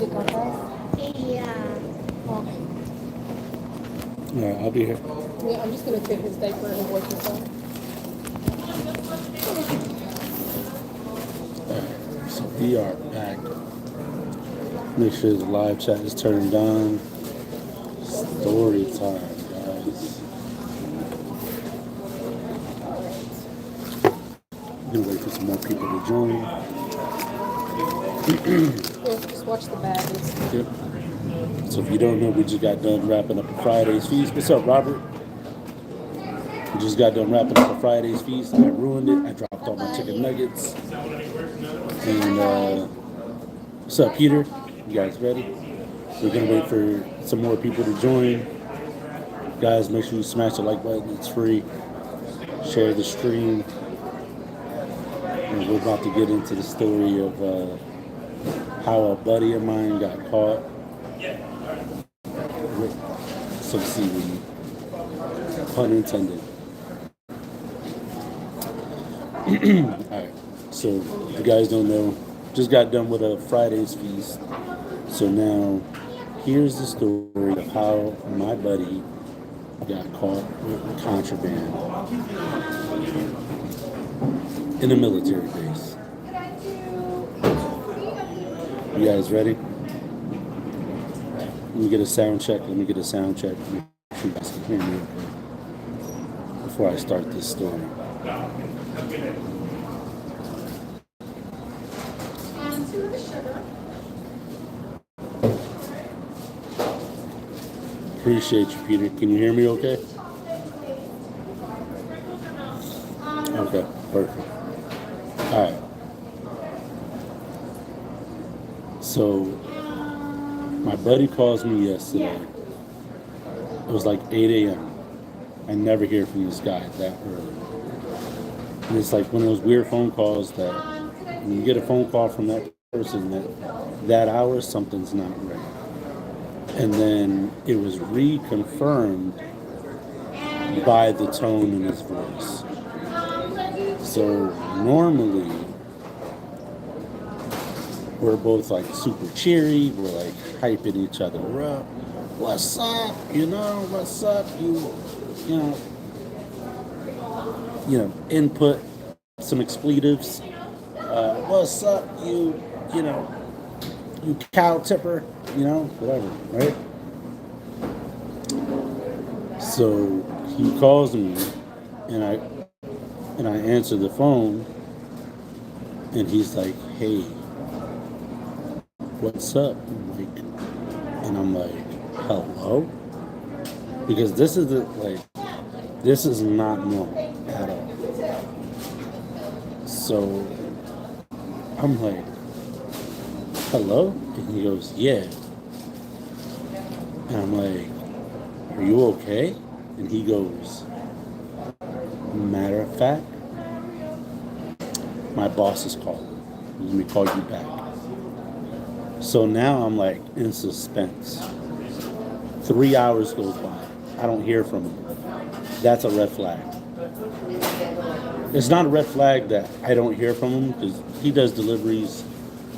got that? Yeah. Oh. Yeah, I'll be here. Yeah, I'm just gonna take his diaper and wipe this off. Alright, so we are back. Make sure the live chat is turned on. Story time, guys. I'm gonna wait for some more people to join. Well, just watch the bag. Yep. So if you don't know, we just got done wrapping up a Friday's feast. What's up, Robert? We just got done wrapping up a Friday's feast. I ruined it. I dropped all my chicken nuggets. And what's up, Peter? You guys ready? We're gonna wait for some more people to join. Guys, make sure you smash the like button. It's free. Share the stream. And we're about to get into the story of how a buddy of mine got caught with some seaweed. Pun intended. Alright, so if you guys don't know, just got done with a Friday's feast. So now, here's the story of how my buddy got caught with contraband in a military base. You guys ready? Let me get a sound check. Make sure you guys can hear me okay before I start this story. Appreciate you, Peter. Can you hear me okay? Okay, perfect. All right. So, my buddy calls me yesterday. It was like 8 a.m. I never hear from this guy that early. And it's like one of those weird phone calls that when you get a phone call from that person that hour, something's not right. And then it was reconfirmed by the tone in his voice. So normally we're both like super cheery, we're like hyping each other up. What's up? What's up? Input some expletives. What's up? You cow tipper, whatever, right? So he calls me, and I answer the phone, and he's like, "Hey, what's up?" I'm like, "Hello," because this is not normal at all. So I'm like, "Hello?" And he goes, "Yeah." And I'm like, "Are you okay?" And he goes, "Matter of fact, my boss is calling. Let me call you back." So now I'm like in suspense. 3 hours goes by. I don't hear from him. That's a red flag. It's not a red flag that I don't hear from him because he does deliveries.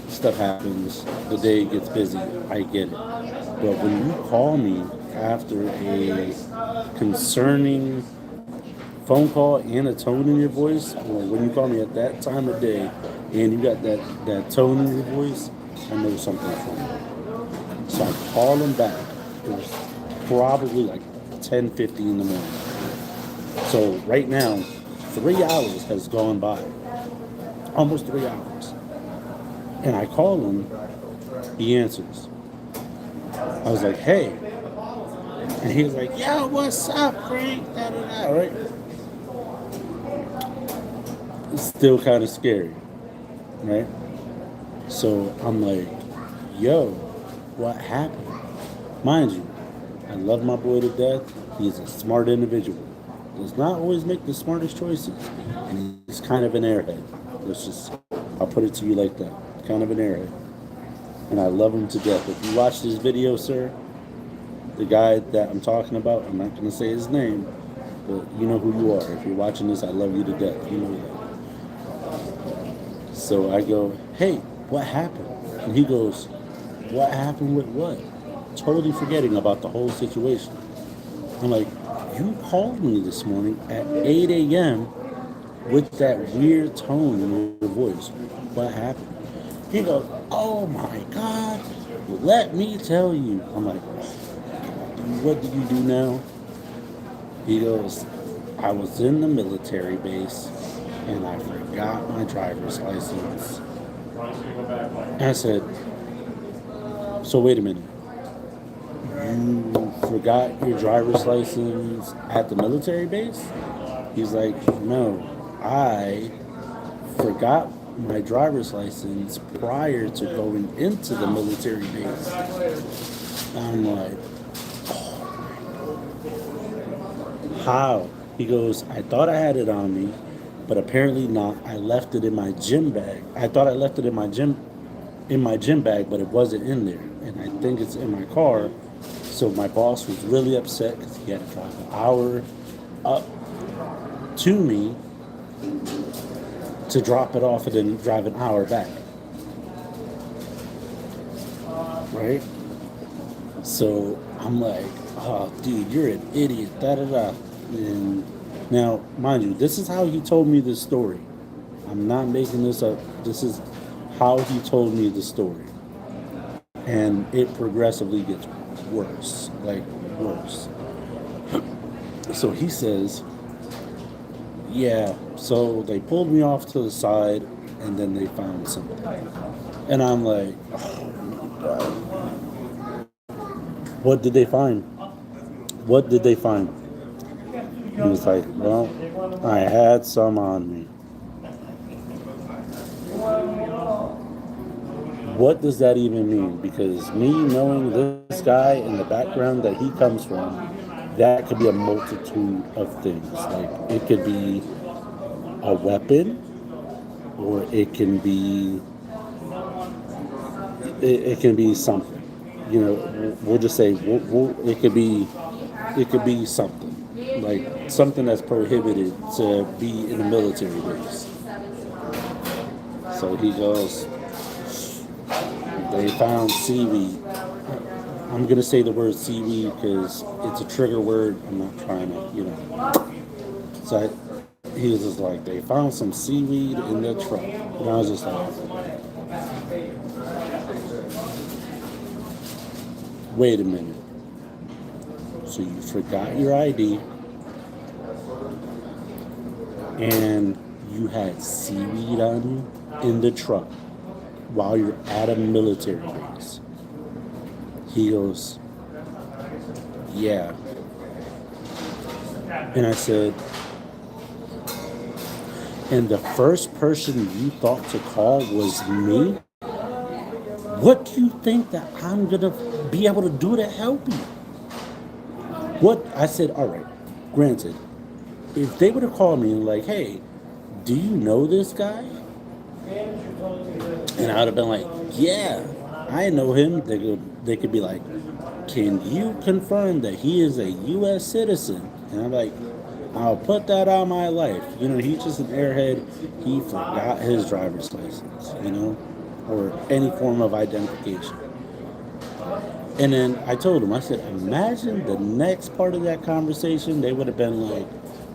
Stuff happens. The day gets busy. I get it. But when you call me after a concerning phone call and a tone in your voice, or when you call me at that time of day and you got that tone in your voice, I know something's wrong. So I call him back. It was probably like 10:50 in the morning. So right now, 3 hours has gone by. Almost 3 hours. And I call him, he answers. I was like, "Hey." And he was like, "Yo, what's up, Frank?" Da, da, da, right? It's still kind of scary, right? So I'm like, "Yo, what happened?" Mind you, I love my boy to death. He's a smart individual. Does not always make the smartest choices. And he's kind of an airhead. I'll put it to you like that. Kind of an airhead. And I love him to death. If you watch this video, sir, the guy that I'm talking about, I'm not going to say his name, but you know who you are. If you're watching this, I love you to death. You know that. So I go, "Hey, what happened?" And he goes, what happened with what? Totally forgetting about the whole situation. I'm like, you called me this morning at 8 a.m. with that weird tone in your voice. What happened? He goes, oh my God, let me tell you. I'm like, what do you do now? He goes, I was in the military base and I forgot my driver's license. And I said, so wait a minute. You forgot your driver's license at the military base? He's like, no, I forgot my driver's license prior to going into the military base. I'm like, how? He goes, I thought I had it on me, but apparently not. I left it in my gym bag. I thought I left it in my gym bag, but it wasn't in there. And I think it's in my car. So my boss was really upset because he had to drive an hour up to me to drop it off and then drive an hour back. Right? So I'm like, oh, dude, you're an idiot. Da da da. And now, mind you, this is how he told me this story. I'm not making this up. This is how he told me the story. And it progressively gets worse, like worse. So he says, yeah, so they pulled me off to the side and then they found something. And I'm like, oh, God. What did they find? What did they find? He was like, well, I had some on me. What does that even mean? Because me knowing this guy and the background that he comes from, that could be a multitude of things. Like, it could be a weapon, or it can be something. You know, we'll just say it could be something like something that's prohibited to be in a military base. So he goes, they found seaweed. I'm gonna say the word seaweed because it's a trigger word. I'm not trying to, So he was just like, they found some seaweed in their truck, and I was just like, wait a minute. So you forgot your ID, and you had seaweed on you in the truck while you're at a military base. He goes, yeah. And I said, and the first person you thought to call was me? What do you think that I'm going to be able to do to help you? What? I said, all right, granted, if they would have called me and like, hey, do you know this guy? And I would have been like, yeah, I know him. They could be like, can you confirm that he is a U.S. citizen? And I'm like, I'll put that on my life. He's just an airhead. He forgot his driver's license, or any form of identification. And then I told him, I said, imagine the next part of that conversation, they would have been like,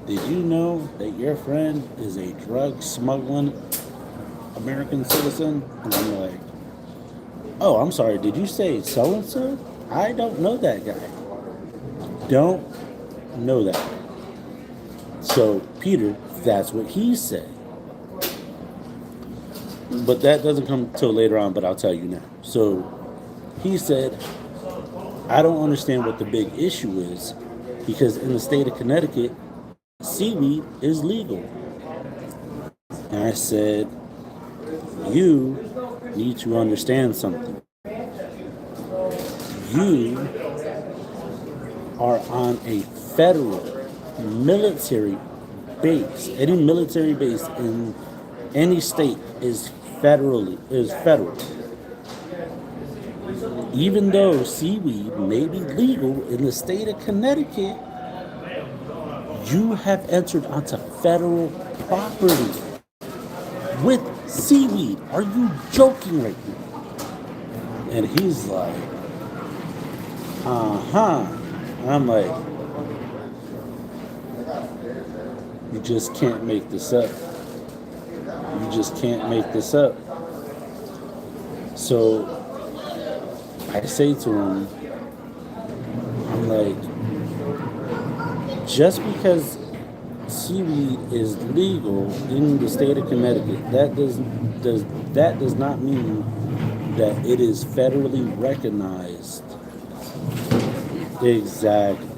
did you know that your friend is a drug smuggling American citizen? And I'm like, oh, I'm sorry, did you say so-and-so? I don't know that guy. Don't know that. So, Peter, that's what he said. But that doesn't come till later on, but I'll tell you now. So, he said, I don't understand what the big issue is, because in the state of Connecticut, seaweed is legal. And I said, you need to understand something. You are on a federal military base. Any military base in any state is federal. Even though seaweed may be legal in the state of Connecticut, you have entered onto federal property with seaweed. Are you joking right now? And he's like, uh-huh. And I'm like, you just can't make this up. You just can't make this up. So I say to him, I'm like, just because seaweed is legal in the state of Connecticut, that does not mean that it is federally recognized. Exactly.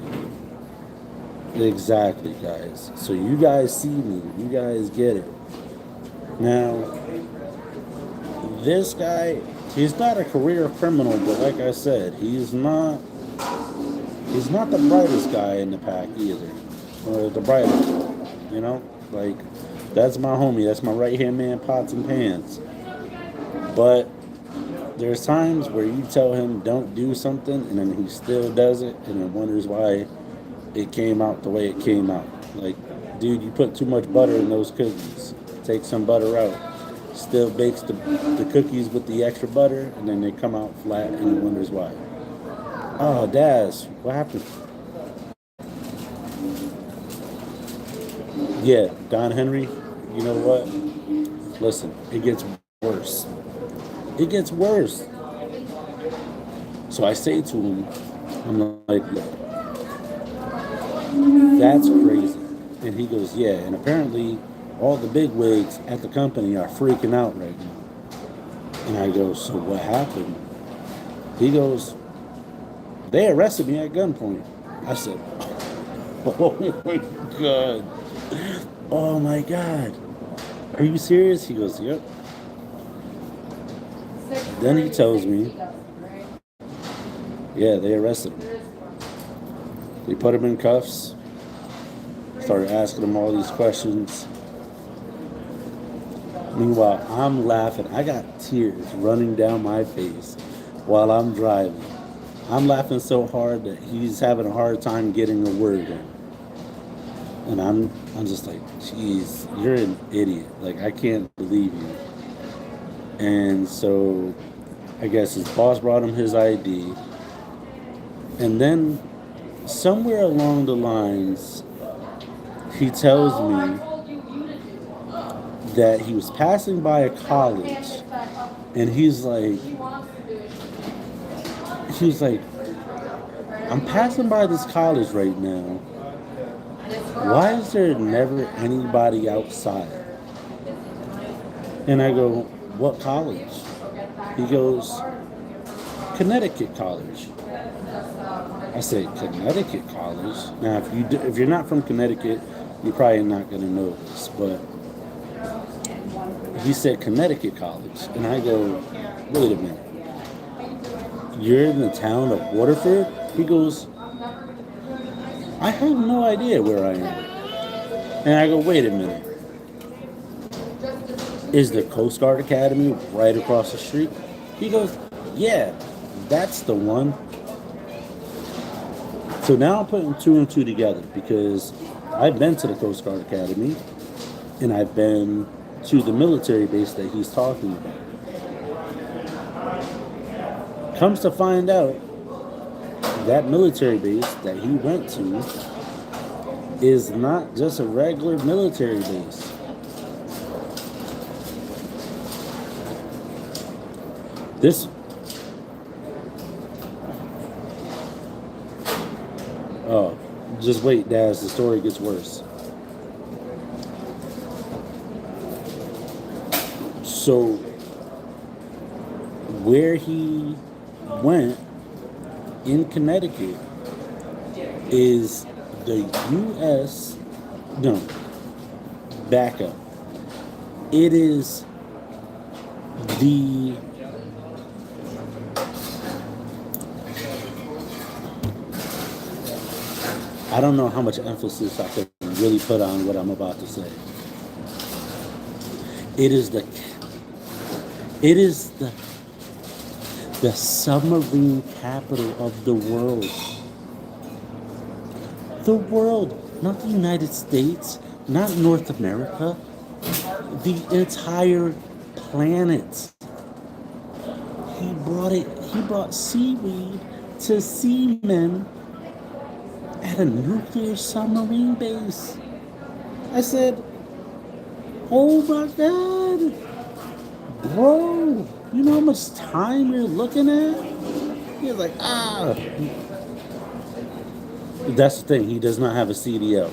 Exactly, guys. So you guys see me. You guys get it. Now, this guy, he's not a career criminal, but like I said, he's not the brightest guy in the pack either. Or the brightest, you know? Like, that's my homie. That's my right-hand man, pots and pans. But there's times where you tell him don't do something, and then he still does it, and then wonders why it came out the way it came out. Like, dude, you put too much butter in those cookies. Take some butter out. Still bakes the cookies with the extra butter, and then they come out flat, and he wonders why. Oh, Daz, what happened? Yeah, Don Henry, you know what? Listen, it gets worse. It gets worse. So I say to him, I'm like, look, that's crazy. And he goes, yeah, and apparently all the big wigs at the company are freaking out right now. And I go, so what happened? He goes, they arrested me at gunpoint. I said, oh my God. Oh my God. Are you serious? He goes, yep. Then he tells me, yeah, they arrested him. They put him in cuffs, started asking him all these questions. Meanwhile, I'm laughing. I got tears running down my face while I'm driving. I'm laughing so hard that he's having a hard time getting a word in. And I'm just like, geez, you're an idiot. Like, I can't believe you. And so I guess his boss brought him his ID. And then somewhere along the lines, he tells me that he was passing by a college, and he's like, I'm passing by this college right now. Why is there never anybody outside? And I go, what college? He goes, Connecticut College. I say, Connecticut College? Now, if you're not from Connecticut, you're probably not going to know this, but he said Connecticut College. And I go, wait a minute. You're in the town of Waterford? He goes, I have no idea where I am. And I go, wait a minute. Is the Coast Guard Academy right across the street? He goes, yeah, that's the one. So now I'm putting two and two together because I've been to the Coast Guard Academy and I've been to the military base that he's talking about. Comes to find out, that military base that he went to is not just a regular military base. Oh, just wait, Daz, the story gets worse. So, where he went in Connecticut is the U.S. No, back up. It is the I don't know how much emphasis I could really put on what I'm about to say. It is the submarine capital of the world. The world, not the United States, not North America, the entire planet. He brought seaweed to seamen at a nuclear submarine base. I said, oh my God, bro, you know how much time you're looking at? He was like, ah. That's the thing, he does not have a CDL.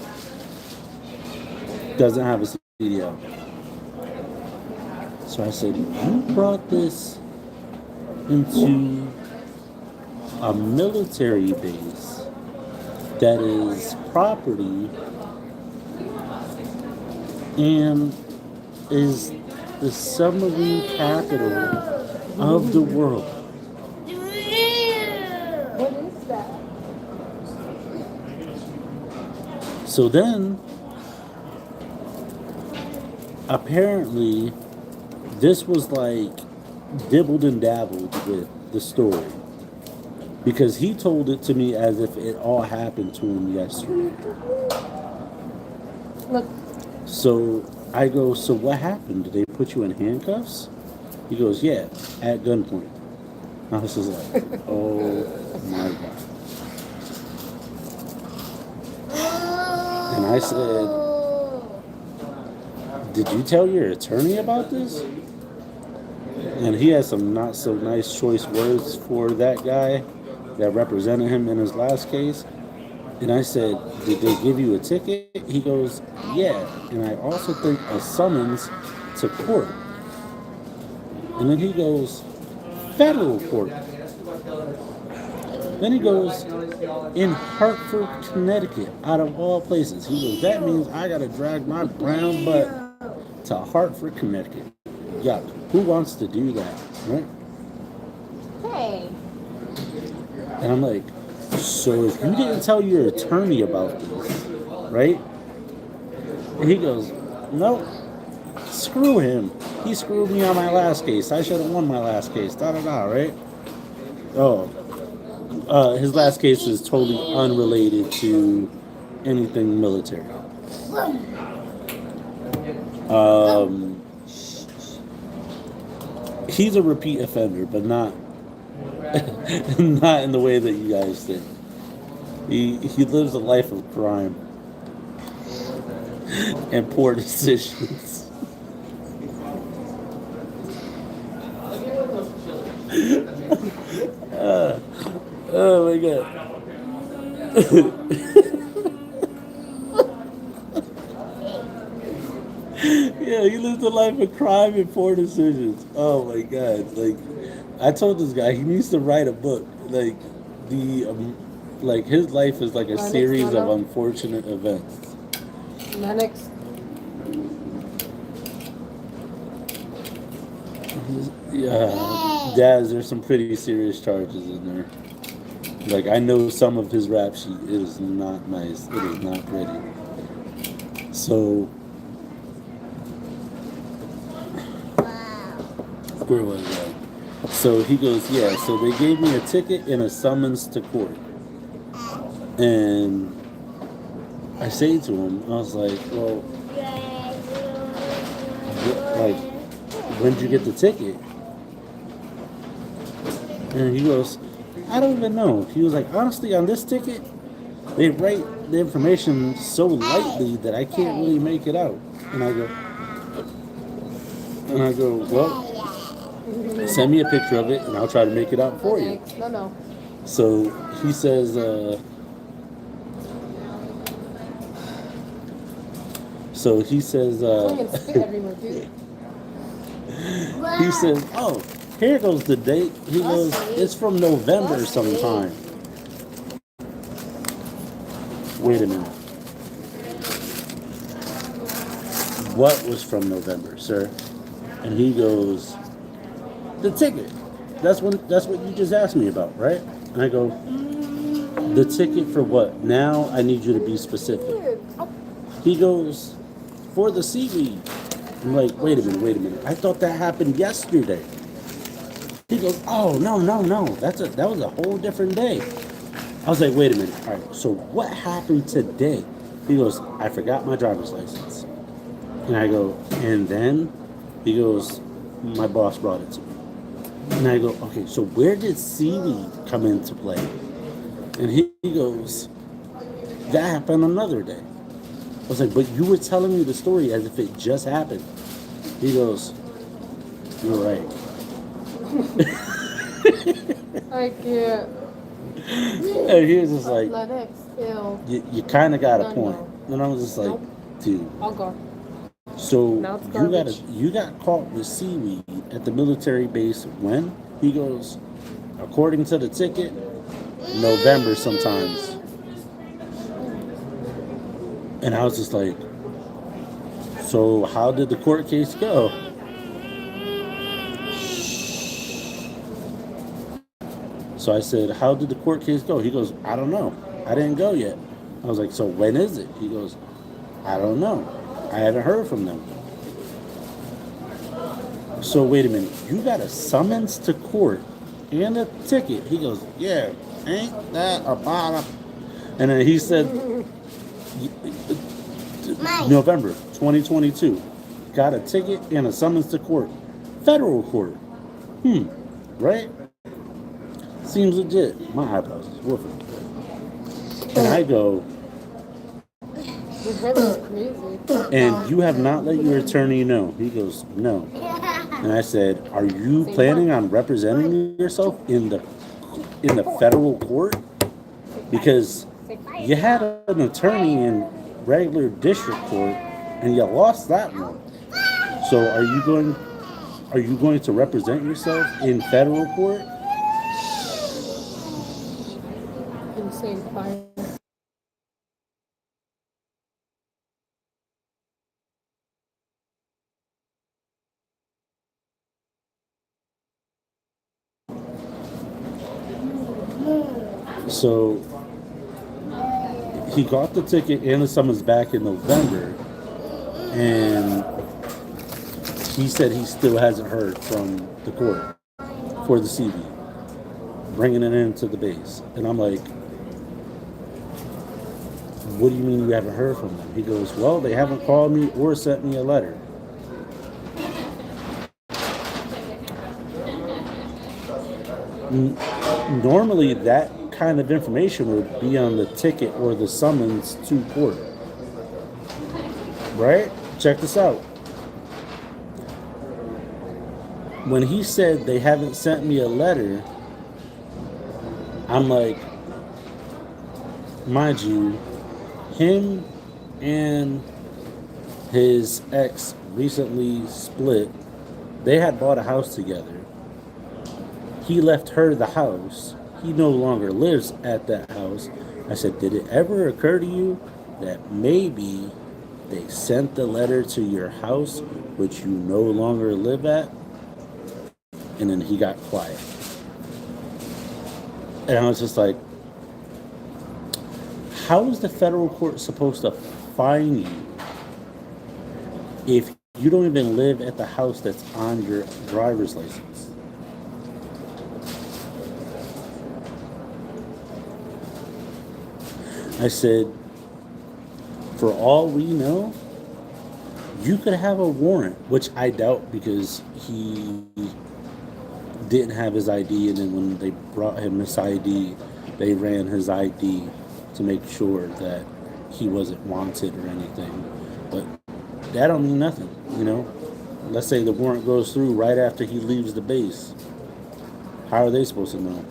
Doesn't have a CDL. So I said, you brought this into a military base that is property and is the submarine capital of the world. What is that? So then, apparently, this was like dibbled and dabbled with the story. Because he told it to me as if it all happened to him yesterday. Look. So I go, so what happened? Did they put you in handcuffs? He goes, yeah, at gunpoint. I was just like, oh my God. And I said, did you tell your attorney about this? And he had some not so nice choice words for that guy that represented him in his last case. And I said, did they give you a ticket? He goes, yeah. And I also think a summons to court. And then he goes, federal court. Then he goes, in Hartford, Connecticut, out of all places. He goes, that means I got to drag my brown butt to Hartford, Connecticut. Yuck. Who wants to do that, right? Hey. And I'm like, so if you didn't tell your attorney about this, right? And he goes, nope, screw him. He screwed me on my last case. I should have won my last case. Da-da-da, right? Oh. His last case is totally unrelated to anything military. He's a repeat offender, but not not in the way that you guys think. He lives a life of crime and poor decisions. Oh my God. Yeah, he lives a life of crime and poor decisions. Oh my God. Like, I told this guy he needs to write a book. Like, like his life is like a series of unfortunate events. Lennox. Yeah, Daz, there's some pretty serious charges in there. Like, I know some of his rap sheet. It is not nice. It is not pretty. So, where was I? So he goes, yeah, so they gave me a ticket and a summons to court. And I say to him, I was like, well, when did you get the ticket? And he goes, I don't even know. He was like, honestly, on this ticket, they write the information so lightly that I can't really make it out. And I go, well, send me a picture of it and I'll try to make it out for you. No. So he says, he says, oh, here goes the date. He goes, it's from November sometime. Wait a minute. What was from November, sir? And he goes, the ticket. That's what you just asked me about, right? And I go, the ticket for what? Now I need you to be specific. He goes, for the seaweed. I'm like, wait a minute. I thought that happened yesterday. He goes, oh, no. That was a whole different day. I was like, wait a minute. All right, so what happened today? He goes, I forgot my driver's license. And I go, and then? He goes, my boss brought it to me. And I go, okay, so where did Seaweed come into play? And he goes, that happened another day. I was like, but you were telling me the story as if it just happened. He goes, you're right. I can't. And he was just like, Athletics, ew. you kind of got a No, point. no. And I was just like, Nope. dude. I'll go. So Now it's garbage. you got caught with seaweed at the military base when? He goes, according to the ticket, November sometimes. And I was just like, so how did the court case go? So I said, how did the court case go? He goes, I don't know. I didn't go yet. I was like, so when is it? He goes, I don't know. I haven't heard from them. So wait a minute. You got a summons to court and a ticket. He goes, yeah, ain't that about a... And then he said, November 2022, got a ticket and a summons to court. Federal court. Right? Seems legit. My eyebrows is woofing. And I go, That's crazy. and you have not let your attorney know. He goes, no. And I said, are you planning on representing yourself in the federal court? Because you had an attorney in regular district court and you lost that one. So are you going to represent yourself in federal court? Insane fire. So he got the ticket and the summons back in November, and he said he still hasn't heard from the court for the CV, bringing it into the base. And I'm like, what do you mean you haven't heard from them? He goes, well, they haven't called me or sent me a letter. Normally, that kind of information would be on the ticket or the summons to court. Right? Check this out. When he said they haven't sent me a letter, I'm like, mind you, him and his ex recently split. They had bought a house together. He left her the house. He no longer lives at that house. I said, did it ever occur to you that maybe they sent the letter to your house, which you no longer live at? And then he got quiet. And I was just like, how is the federal court supposed to fine you if you don't even live at the house that's on your driver's license? I said, for all we know, you could have a warrant, which I doubt because he didn't have his ID, and then when they brought him his ID, they ran his ID to make sure that he wasn't wanted or anything. But that don't mean nothing, you know? Let's say the warrant goes through right after he leaves the base. How are they supposed to know?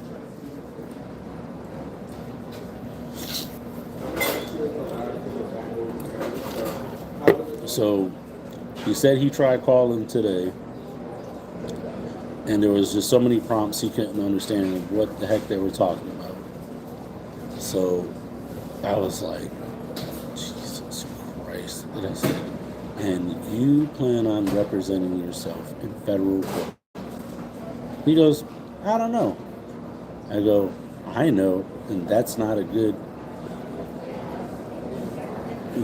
So he said he tried calling today, and there was just so many prompts he couldn't understand of what the heck they were talking about. So I was like, Jesus Christ. And I said, and you plan on representing yourself in federal court? He goes, I don't know. I go, I know, and that's not a good,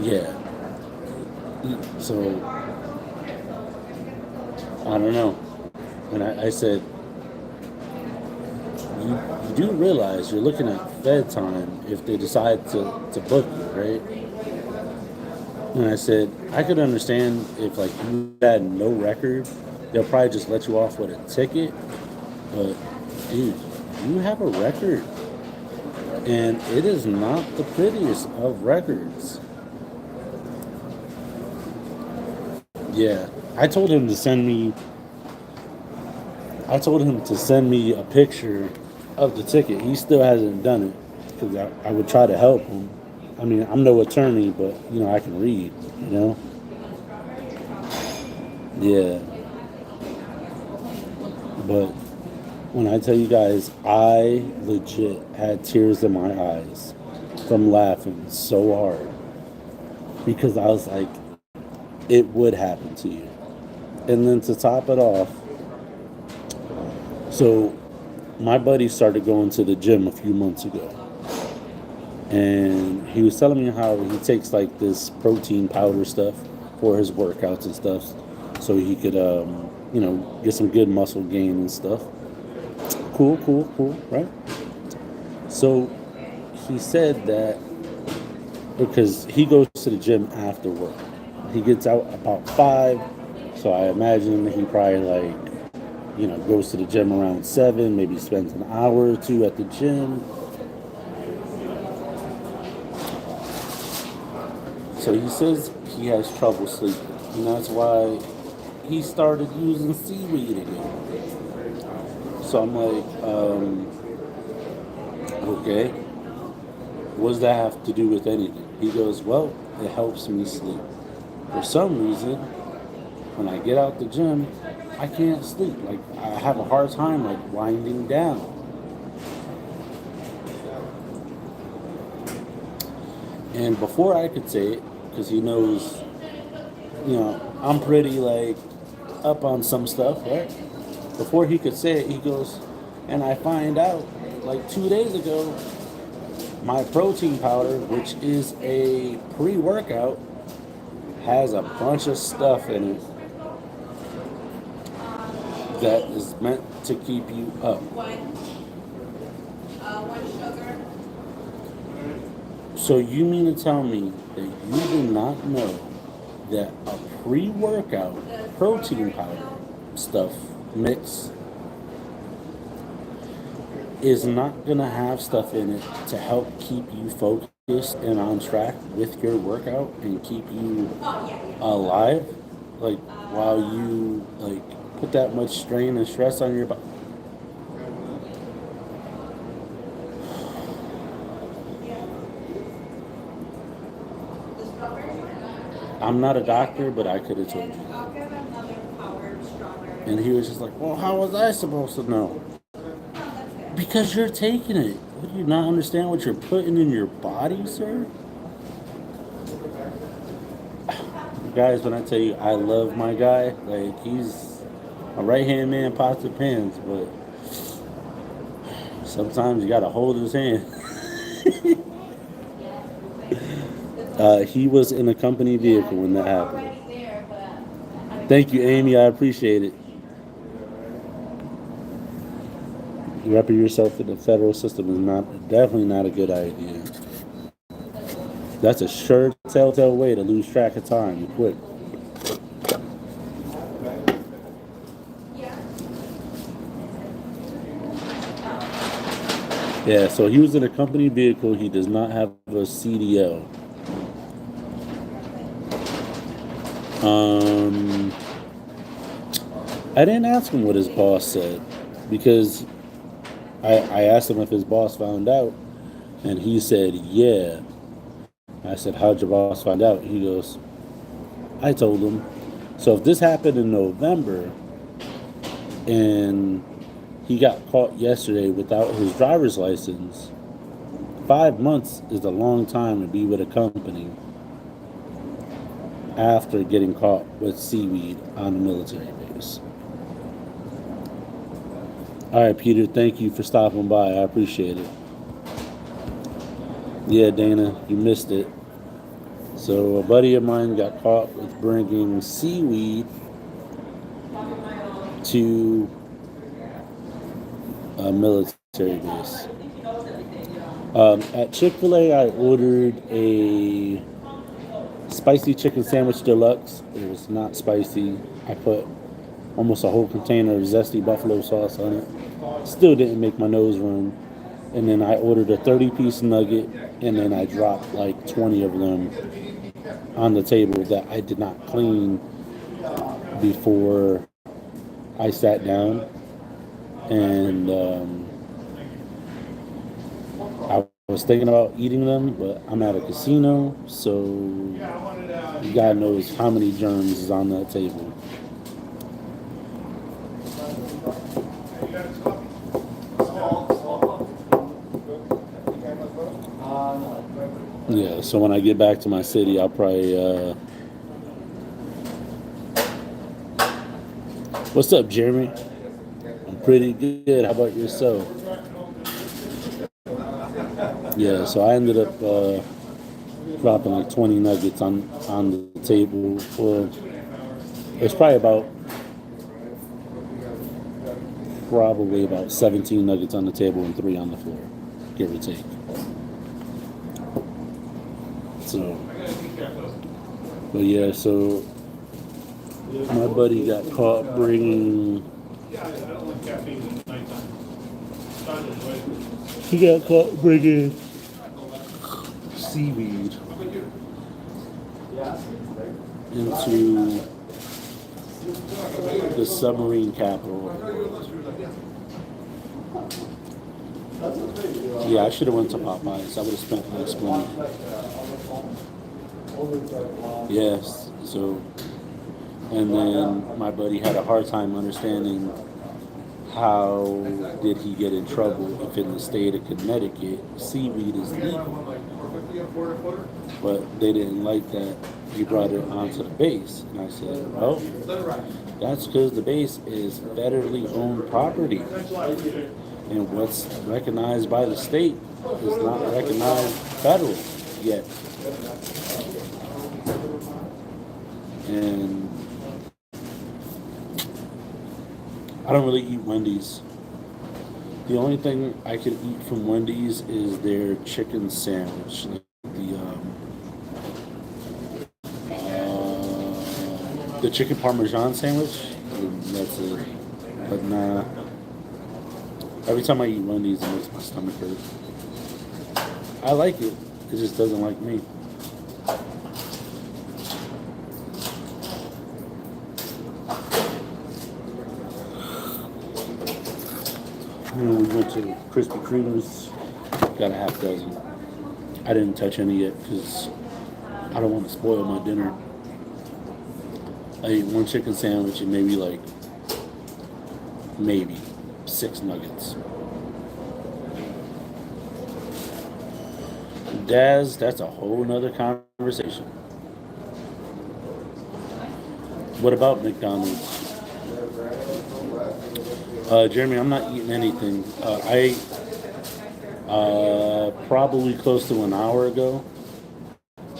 yeah. So, I don't know. And I said, you do realize you're looking at Fed time if they decide to book you, right? And I said, I could understand if like you had no record, they'll probably just let you off with a ticket. But, dude, you have a record. And it is not the prettiest of records. Yeah. I told him to send me a picture of the ticket. He still hasn't done it because I would try to help him. I mean, I'm no attorney, but I can read. You know, yeah. But when I tell you guys, I legit had tears in my eyes from laughing so hard because I was like, it would happen to you. And then to top it off, so my buddy started going to the gym a few months ago. And he was telling me how he takes like this protein powder stuff for his workouts and stuff so he could, get some good muscle gain and stuff. Cool, cool, cool, right? So he said that because he goes to the gym after work. He gets out about 5, so I imagine he probably goes to the gym around 7, maybe spends an hour or two at the gym. So he says he has trouble sleeping, and that's why he started using seaweed again. So I'm like, okay, what does that have to do with anything? He goes, well, it helps me sleep. For some reason, when I get out the gym, I can't sleep. Like, I have a hard time, like, winding down. And before I could say it, because he knows, I'm pretty, like, up on some stuff, right? Before he could say it, he goes, and I find out, like, 2 days ago, my protein powder, which is a pre-workout, has a bunch of stuff in it that is meant to keep you up. So you mean to tell me that you do not know that a pre-workout protein powder stuff mix is not going to have stuff in it to help keep you focused and on track with your workout and keep you alive? Like, while you, like, put that much strain and stress on your body? I'm not a doctor, but I could have told you. And he was just like, well, how was I supposed to know? Because you're taking it. Do you not understand what you're putting in your body, sir? Guys, when I tell you I love my guy, like, he's a right-hand man, pots and pans, but sometimes you gotta hold his hand. He was in a company vehicle when that happened. Thank you, Amy. I appreciate it. Repping yourself in the federal system is definitely not a good idea. That's a sure telltale way to lose track of time quick. Yeah, so he was in a company vehicle. He does not have a CDL. I didn't ask him what his boss said because I asked him if his boss found out, and he said, yeah. I said, how'd your boss find out? He goes, I told him. So if this happened in November and he got caught yesterday without his driver's license, 5 months is a long time to be with a company after getting caught with seaweed on a military base. All right, Peter, thank you for stopping by. I appreciate it. Yeah, Dana, you missed it. So a buddy of mine got caught with bringing seaweed to a military base. At Chick-fil-A, I ordered a spicy chicken sandwich deluxe. It was not spicy. I put almost a whole container of zesty buffalo sauce on it. Still didn't make my nose run. And then I ordered a 30-piece nugget, and then I dropped like 20 of them on the table that I did not clean before I sat down. And I was thinking about eating them, but I'm at a casino, so God knows how many germs is on that table. Yeah, so when I get back to my city, I'll probably. What's up, Jeremy? I'm pretty good. How about yourself? Yeah, so I ended up dropping like 20 nuggets on the table. Well, it's probably about 17 nuggets on the table and 3 on the floor, give or take. So, but yeah, so my buddy got caught bringing. He got caught bringing seaweed into the submarine capital. Yeah, I should have went to Popeyes. I would have spent the next money. Yes, so, and then my buddy had a hard time understanding how did he get in trouble if in the state of Connecticut seaweed is legal. But they didn't like that he brought it onto the base. And I said, well, that's because the base is federally owned property. And what's recognized by the state is not recognized federally yet. And I don't really eat Wendy's. The only thing I can eat from Wendy's is their chicken sandwich, like the chicken parmesan sandwich. And that's it. But nah. Every time I eat Wendy's, it makes my stomach hurt. I like it. It just doesn't like me. We went to Krispy Kreme's, got a half dozen. I didn't touch any yet because I don't want to spoil my dinner. I ate one chicken sandwich and maybe 6 nuggets. Daz, that's a whole nother conversation. What about McDonald's? Jeremy, I'm not eating anything. I ate probably close to an hour ago.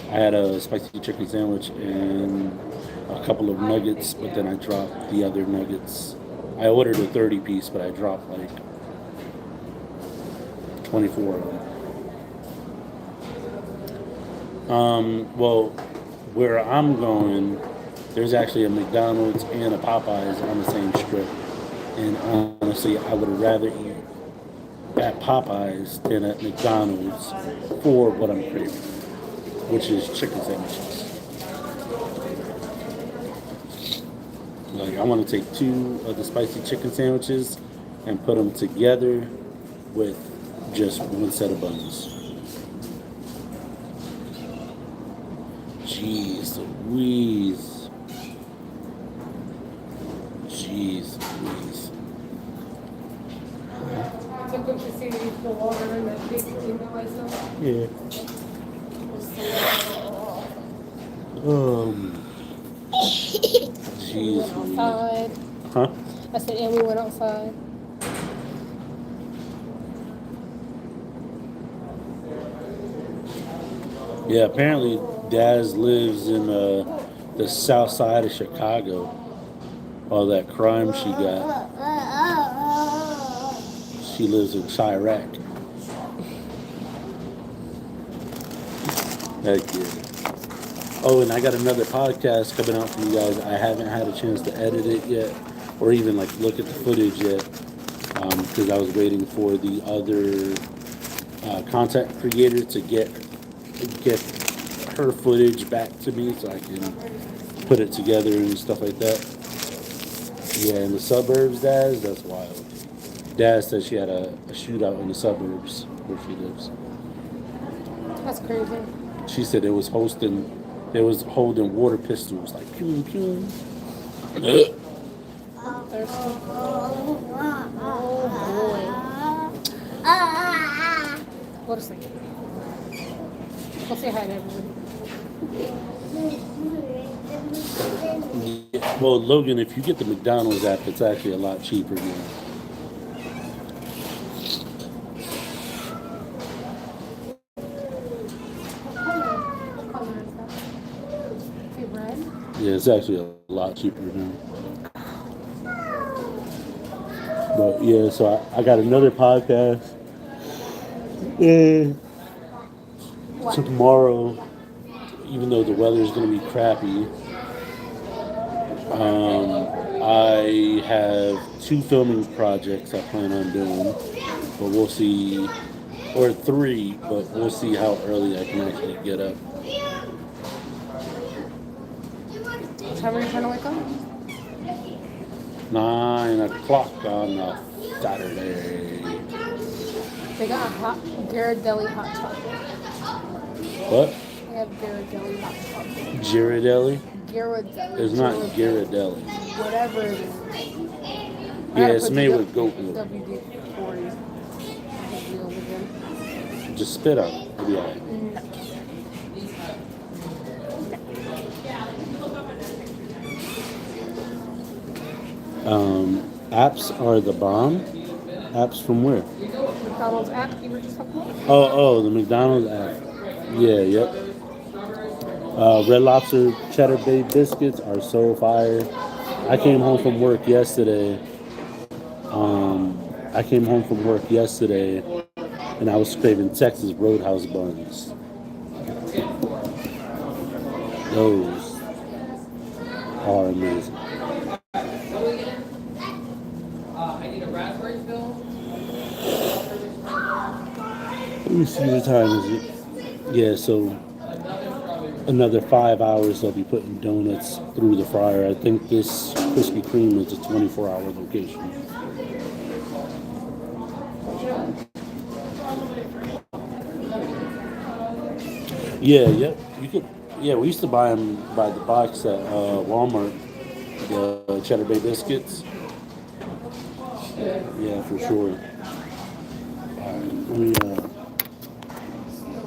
I had a spicy chicken sandwich and a couple of nuggets, but then I dropped the other nuggets. I ordered a 30-piece, but I dropped 24 of them. Well, where I'm going, there's actually a McDonald's and a Popeyes on the same strip. And honestly, I would rather eat at Popeyes than at McDonald's for what I'm craving, which is chicken sandwiches. I want to take 2 of the spicy chicken sandwiches and put them together with just one set of buns. Jeez Louise. Jeez Louise. Took them to see the water in that big thing that I saw. Yeah. Jeez Louise. Outside. Huh? I said, and we went outside. Yeah, apparently Daz lives in the south side of Chicago. All that crime she got. She lives in Chirac. Heck yeah. Oh, and I got another podcast coming out for you guys. I haven't had a chance to edit it yet, or even like look at the footage yet, because I was waiting for the other content creator to get her footage back to me so I can put it together and stuff like that. Yeah, in the suburbs, that's wild. Dad said she had a shootout in the suburbs where she lives. That's crazy. She said it was holding water pistols like pew pew. Thirsty. Oh boy. Go to sleep. Go say hi to everybody. Yeah, well, Logan, if you get the McDonald's app, it's actually a lot cheaper now. What color is that? Hey, red? Yeah, it's actually a lot cheaper now. But yeah, so I got another podcast. And What? tomorrow, even though the weather is going to be crappy, I have 2 filming projects I plan on doing, but we'll see, or 3, but we'll see how early I can actually get up. What time are you trying to wake up? 9 o'clock on a Saturday. They got a hot Ghirardelli hot chocolate. What? They have Ghirardelli hot chocolate. Ghirardelli? Ghirardelli. It's not Ghirardelli. Whatever it is. Yeah, it's made with goat milk. WD-40. Deal with them. Just spit out. It'll be alright. Apps are the bomb. Apps from where? McDonald's app you were just talking about? Oh, the McDonald's app. Yeah, yep. Red Lobster Cheddar Bay biscuits are so fire. I came home from work yesterday. And I was craving Texas Roadhouse buns. Those are amazing. Let me see what time is it. Yeah, so another 5 hours I'll be putting donuts through the fryer. I think this Krispy Kreme is a 24-hour location. Yeah, yep. You could. Yeah, we used to buy them by the box at Walmart. The Cheddar Bay biscuits. Yeah, for sure.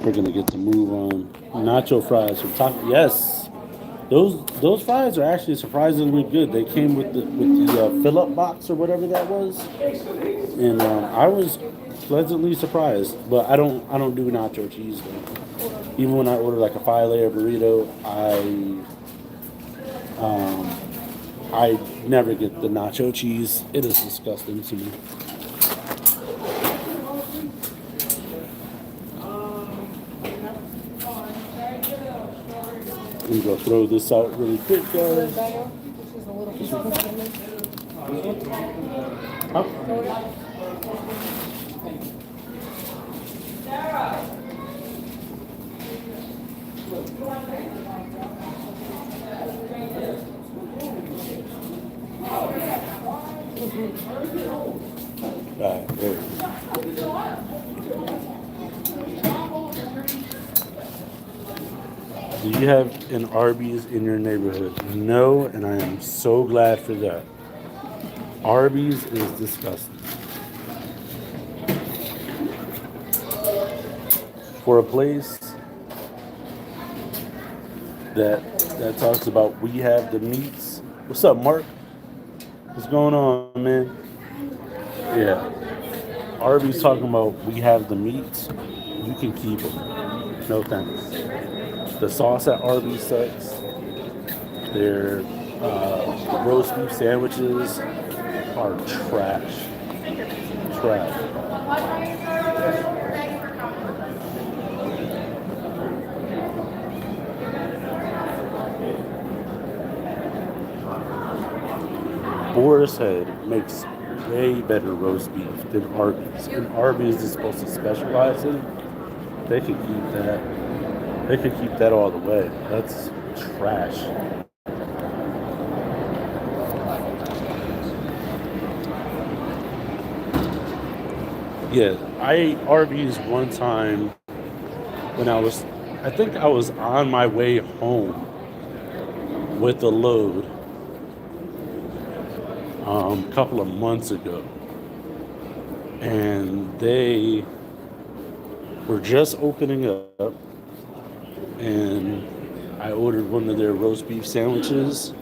We're gonna get to move on. Nacho fries from Taco. Yes, those fries are actually surprisingly good. They came with the fill-up box or whatever that was, and I was pleasantly surprised. But I don't do nacho cheese though. Even when I order like a 5-layer burrito, I never get the nacho cheese. It is disgusting to me. I'm gonna throw this out really quick, guys. Huh? Alright, there. Do you have an Arby's in your neighborhood? No, and I am so glad for that. Arby's is disgusting. For a place that talks about we have the meats. What's up, Mark? What's going on, man? Yeah. Arby's talking about we have the meats. You can keep it. No thanks. The sauce at Arby's sucks. Their roast beef sandwiches are trash. Trash. Boar's Head makes way better roast beef than Arby's. And Arby's is supposed to specialize in it. They could keep that. They could keep that all the way. That's trash. Yeah, I ate Arby's one time when I think I was on my way home with a load a couple of months ago. And they were just opening up, and I ordered one of their roast beef sandwiches.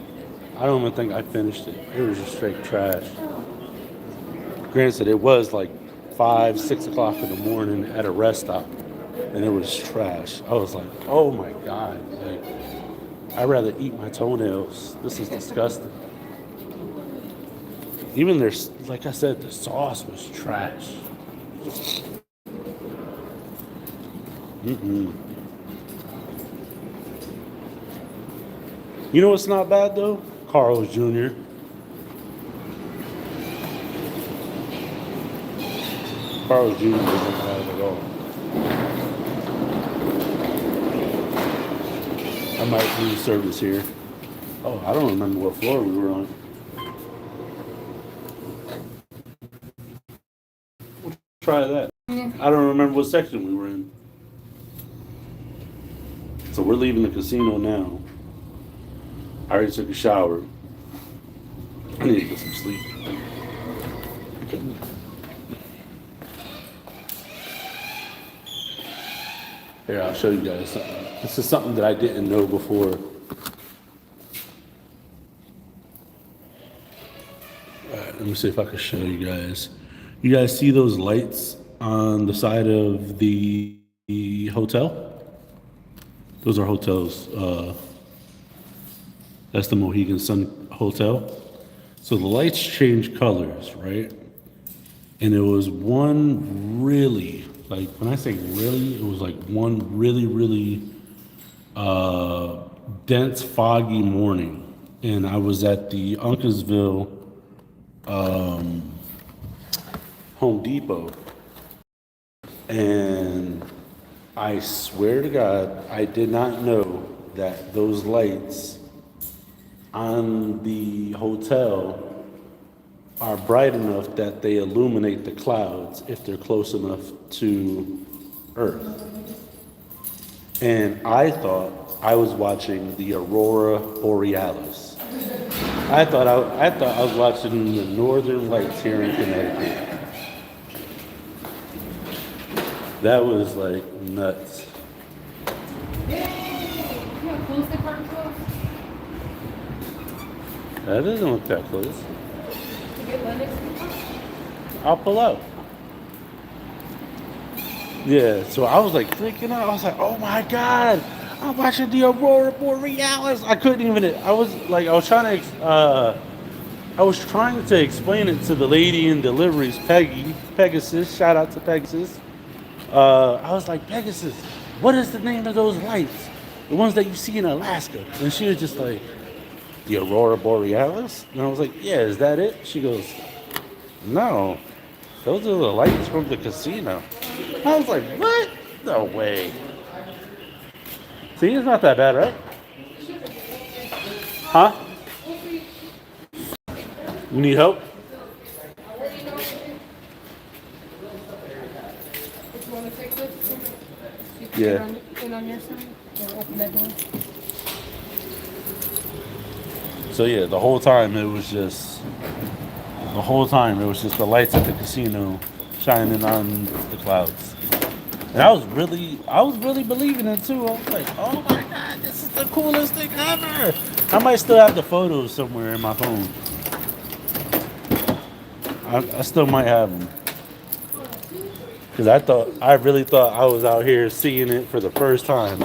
I don't even think I finished it. It was just straight trash. Granted, it was like 5, 6 o'clock in the morning at a rest stop, and it was trash. I was like, oh my God. Like, I'd rather eat my toenails. This is disgusting. Even their, like I said, the sauce was trash. Mm-mm. You know what's not bad though? Carl's Jr. Carl's Jr. isn't bad at all. I might lose service here. Oh, I don't remember what floor we were on. Try that. I don't remember what section we were in. So we're leaving the casino now. I already took a shower. I need to get some sleep. Here, I'll show you guys something. This is something that I didn't know before. Alright, let me see if I can show you guys. You guys see those lights on the side of the hotel? Those are hotels. That's the Mohegan Sun Hotel. So the lights change colors, right? And it was one really, like when I say really, it was like one really dense, foggy morning. And I was at the Uncasville Home Depot. And I swear to God, I did not know that those lights on the hotel are bright enough that they illuminate the clouds if they're close enough to Earth. And I thought I was watching the Aurora Borealis. I thought I was watching the Northern Lights here in Connecticut. That was like nuts. That doesn't look that close. I'll pull out. Yeah, so I was like freaking out. I was like, oh my God, I'm watching the Aurora Borealis. I couldn't even, I was trying to explain it to the lady in deliveries, Pegasus, shout out to Pegasus. I was like, Pegasus, what is the name of those lights? The ones that you see in Alaska. And she was just like, the Aurora Borealis? And I was like, yeah, is that it? She goes, no, those are the lights from the casino. I was like, what? No way. See, it's not that bad, right? Huh? You need help? Yeah. So yeah, the whole time it was just the lights at the casino shining on the clouds. And I was really believing it too. I was like, oh my God, this is the coolest thing ever. I might still have the photos somewhere in my phone. I still might have them. Because I really thought I was out here seeing it for the first time.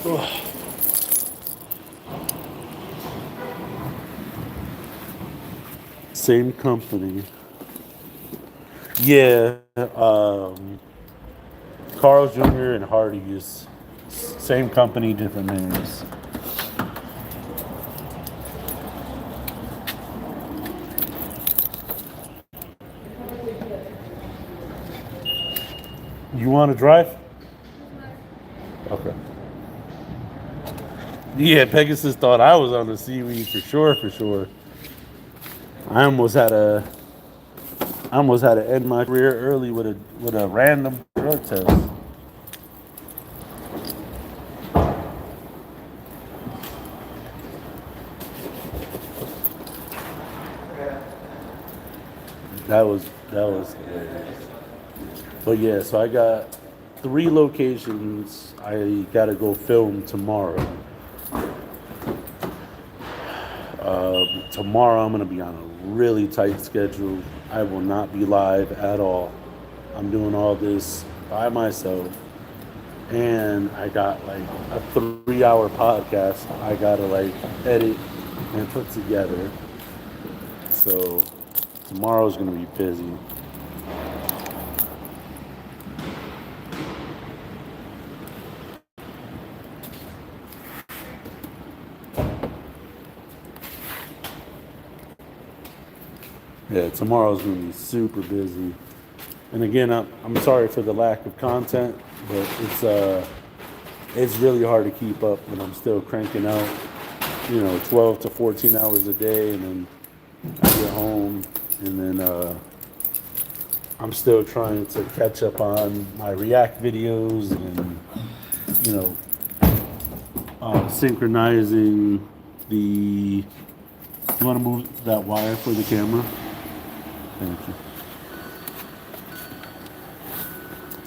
Ugh. Same company. Yeah, Carl's Jr. and Hardee's Same company, different names. You want to drive? Okay. Yeah, Pegasus thought I was on the Seaweed for sure, for sure. I almost had to end my career early with a random drug test. That was hilarious. But yeah, so I got 3 locations I gotta go film tomorrow. Tomorrow I'm gonna be on a really tight schedule. I will not be live at all. I'm doing all this by myself. And I got like a 3-hour podcast I gotta like edit and put together. So tomorrow's gonna be busy. Yeah, tomorrow's gonna be super busy. And again, I'm sorry for the lack of content, but it's really hard to keep up when I'm still cranking out, 12 to 14 hours a day, and then I get home, and then I'm still trying to catch up on my React videos, and you know, synchronizing the. You want to move that wire for the camera? Thank you.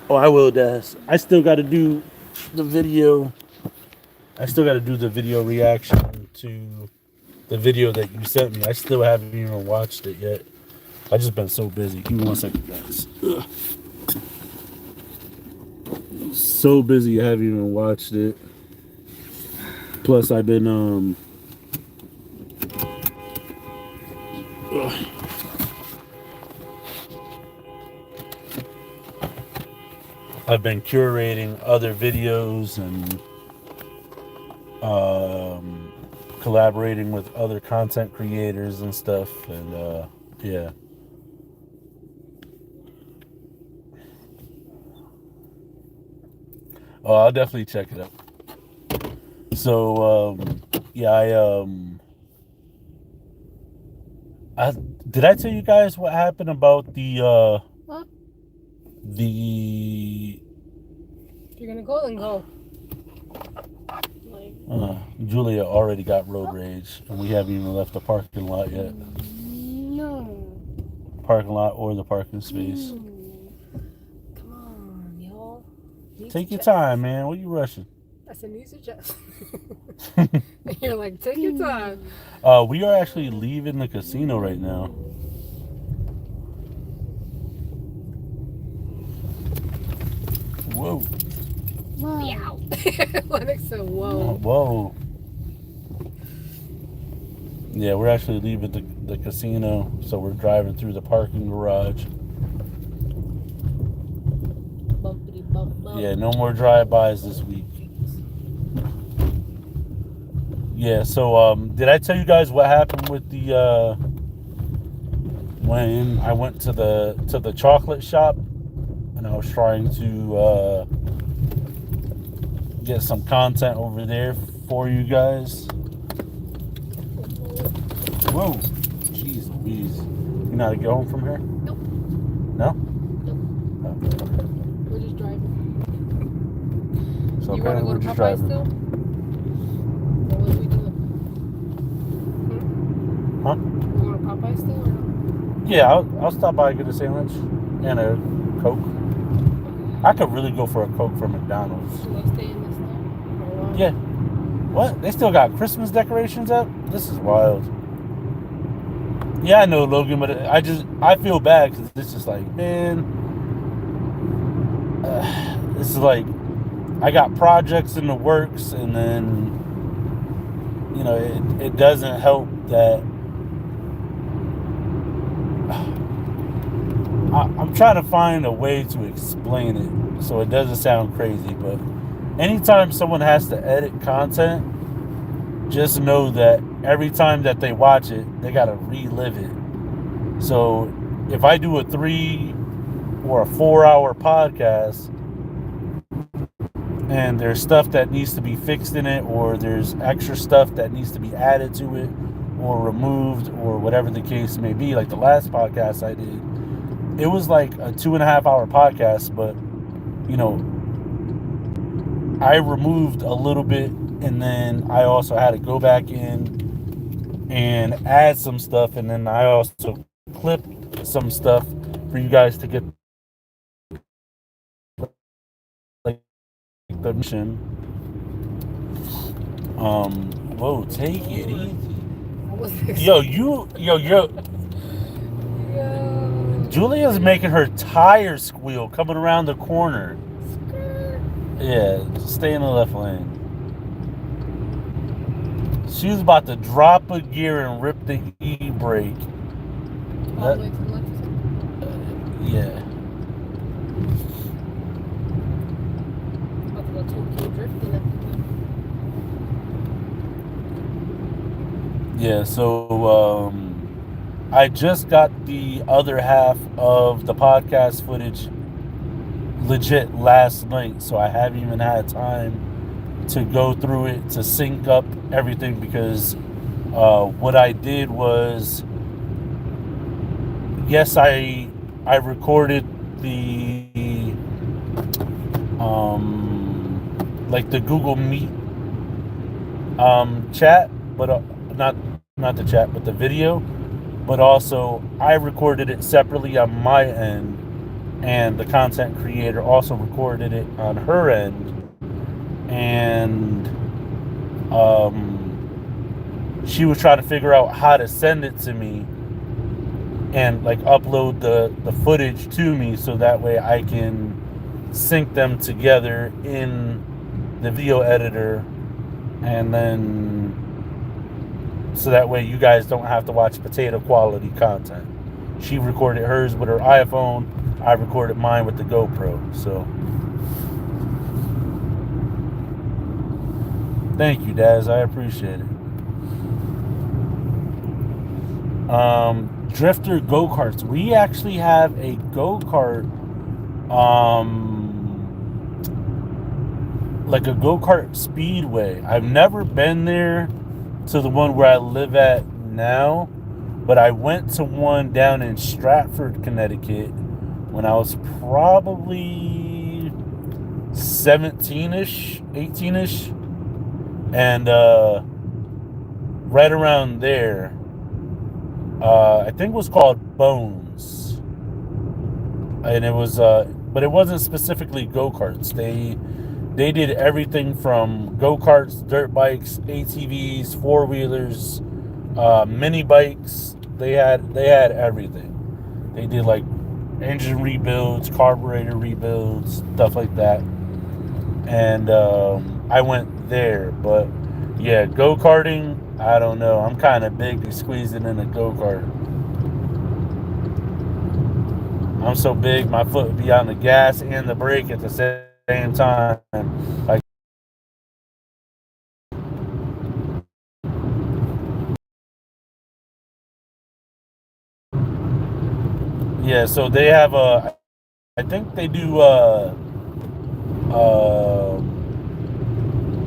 Oh, I will, Des. I still got to do the video. I still got to do the video reaction to the video that you sent me. I still haven't even watched it yet. I just been so busy. Give me 1 second, guys. Ugh. So busy, I haven't even watched it. Plus, I've been I've been curating other videos and collaborating with other content creators and stuff, and yeah. Oh, I'll definitely check it out. So yeah, I did I tell you guys what happened about the What? the If you're gonna go, then go. Julia already got road rage, and we haven't even left the parking lot yet. No. Parking lot or the parking space. Come on, y'all. Take your time, man. What are you rushing? I said, need to just. You're like, take your time. We are actually leaving the casino right now. Whoa. Wow. Lennox said, whoa. Whoa. Yeah, we're actually leaving the casino, so we're driving through the parking garage. Bumpity bump bump. Yeah, no more drive-bys this week. Yeah, so did I tell you guys what happened with the when I went to the chocolate shop and I was trying to get some content over there for you guys? Whoa, jeez Louise. You know how to get home from here? Nope. No? Nope. Oh, okay. We're just driving. So You want to go to Popeye still? Or what are we doing? Huh? You going to Popeye still or no? Yeah, I'll stop by and get a sandwich and a Coke. I could really go for a Coke from McDonald's. Should I stay in this now? Yeah. What? They still got Christmas decorations up? This is wild. Yeah, I know, Logan, but I feel bad because it's just like, man, this is like, I got projects in the works, and then, it doesn't help that I'm trying to find a way to explain it so it doesn't sound crazy, but anytime someone has to edit content, just know that every time that they watch it, they got to relive it. So if I do a 3 or a 4 hour podcast and there's stuff that needs to be fixed in it, or there's extra stuff that needs to be added to it or removed, or whatever the case may be, like the last podcast I did, it was like a 2.5 hour podcast, but I removed a little bit, and then I also had to go back in and add some stuff, and then I also clipped some stuff for you guys to get like the mission. Whoa, take it easy. Yo. Julia's making her tires squeal coming around the corner. Yeah, just stay in the left lane. She was about to drop a gear and rip the e-brake. All the way to the left. Yeah. About to go Tokyo drifting. Yeah, so I just got the other half of the podcast footage legit last night, so I haven't even had time to go through it to sync up everything, because what I did was, yes, I recorded the like the Google Meet chat, but not the chat, but the video. But also I recorded it separately on my end, and the content creator also recorded it on her end, and she was trying to figure out how to send it to me and like upload the footage to me, so that way I can sync them together in the video editor, and then so that way you guys don't have to watch potato quality content. She recorded hers with her iPhone, I recorded mine with the GoPro. So thank you, Daz, I appreciate it. Drifter go-karts. We actually have a go-kart, like a go-kart speedway. I've never been there to the one where I live at now, but I went to one down in Stratford, Connecticut when I was probably 17-ish, 18-ish, and right around there, I think it was called Bones, and it was but it wasn't specifically go-karts. They did everything from go-karts, dirt bikes, ATVs, four-wheelers, mini bikes. They had everything. They did like engine rebuilds, carburetor rebuilds, stuff like that. And I went there, but yeah, go-karting, I don't know. I'm kind of big to squeezing in a go-kart. I'm so big, my foot would be on the gas and the brake at the same time. Like, yeah, so they have I think they do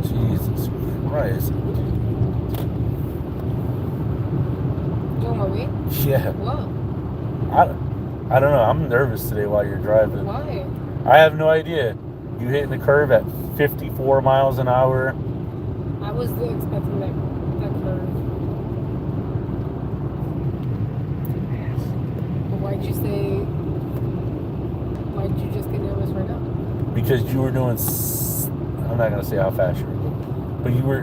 Jesus Christ. You on my way? Yeah. What? I don't know. I'm nervous today while you're driving. Why? I have no idea. You hitting the curve at 54 miles an hour. I was expecting that curve. But why'd you just get nervous right now? Because you were doing, I'm not going to say how fast you were going, but you were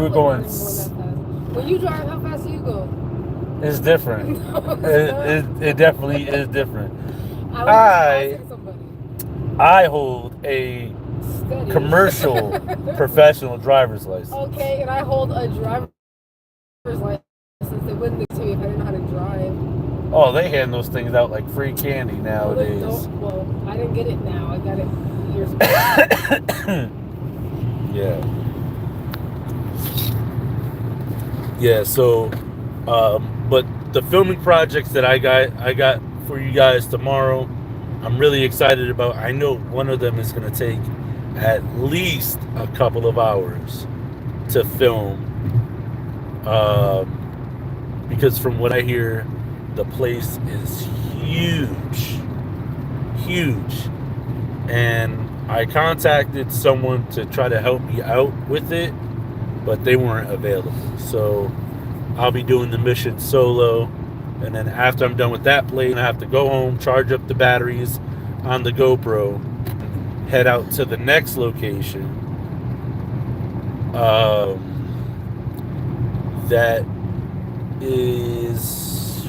going. That fast. When you drive, how fast do you go? It's different. No, it's it definitely is different. I hold a steady commercial professional driver's license. Okay, and I hold a driver's license. They wouldn't give to me if I didn't know how to drive. Oh, they hand those things out like free candy nowadays. Well, I didn't get it now. I got it years ago. Yeah. Yeah. So, but the filming projects that I got for you guys tomorrow, I'm really excited about. I know one of them is going to take at least a couple of hours to film, because from what I hear, the place is huge, huge, and I contacted someone to try to help me out with it, but they weren't available. So I'll be doing the mission solo, and then after I'm done with that play, I have to go home, charge up the batteries on the GoPro, head out to the next location. That is.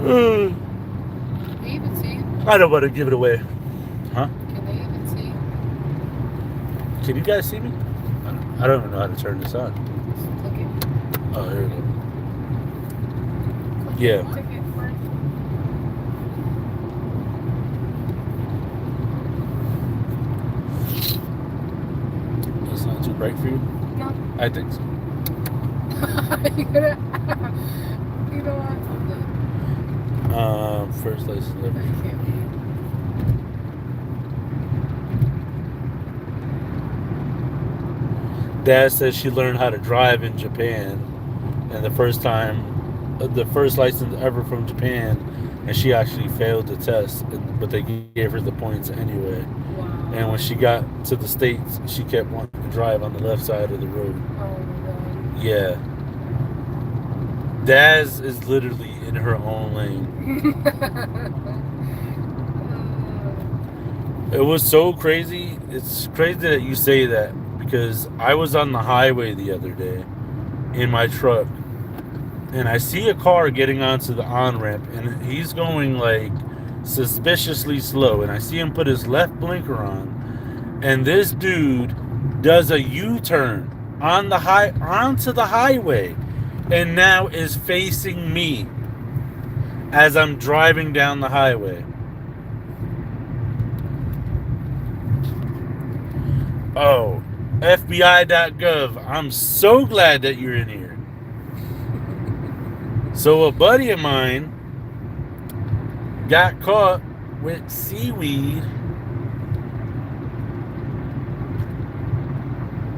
Can they even see? I don't want to give it away. Huh? Can they even see? Can you guys see me? I don't even know how to turn this on. Okay. Oh, there we go. Yeah. It's not too bright for you? No. I think so. You know what? I'm done. First license I delivery. can't wait. Dad says she learned how to drive in Japan, and the first license ever from Japan, and she actually failed the test, but they gave her the points anyway. Wow. And when she got to the States, she kept wanting to drive on the left side of the road. Oh my God. Yeah. Daz is literally in her own lane. It was so crazy. It's crazy that you say that, because I was on the highway the other day in my truck, and I see a car getting onto the on-ramp, and he's going like suspiciously slow, and I see him put his left blinker on, and this dude does a U-turn onto the highway, and now is facing me as I'm driving down the highway. Oh, FBI.gov. I'm so glad that you're in here. So a buddy of mine got caught with seaweed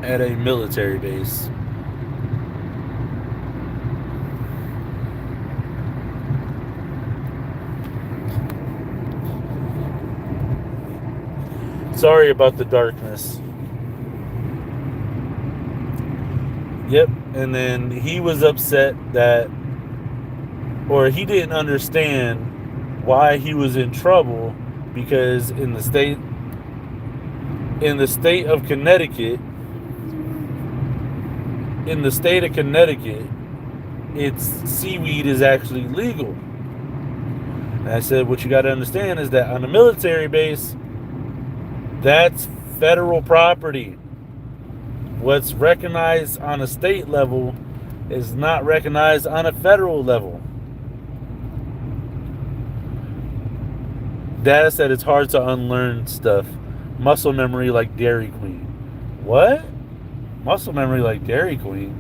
at a military base. Sorry about the darkness. Yep, and then he was upset that, or he didn't understand why he was in trouble, because in the state of Connecticut, seaweed is actually legal. And I said, what you got to understand is that on a military base, that's federal property. What's recognized on a state level is not recognized on a federal level. Dad said it's hard to unlearn stuff. Muscle memory like Dairy Queen. What? Muscle memory like Dairy Queen?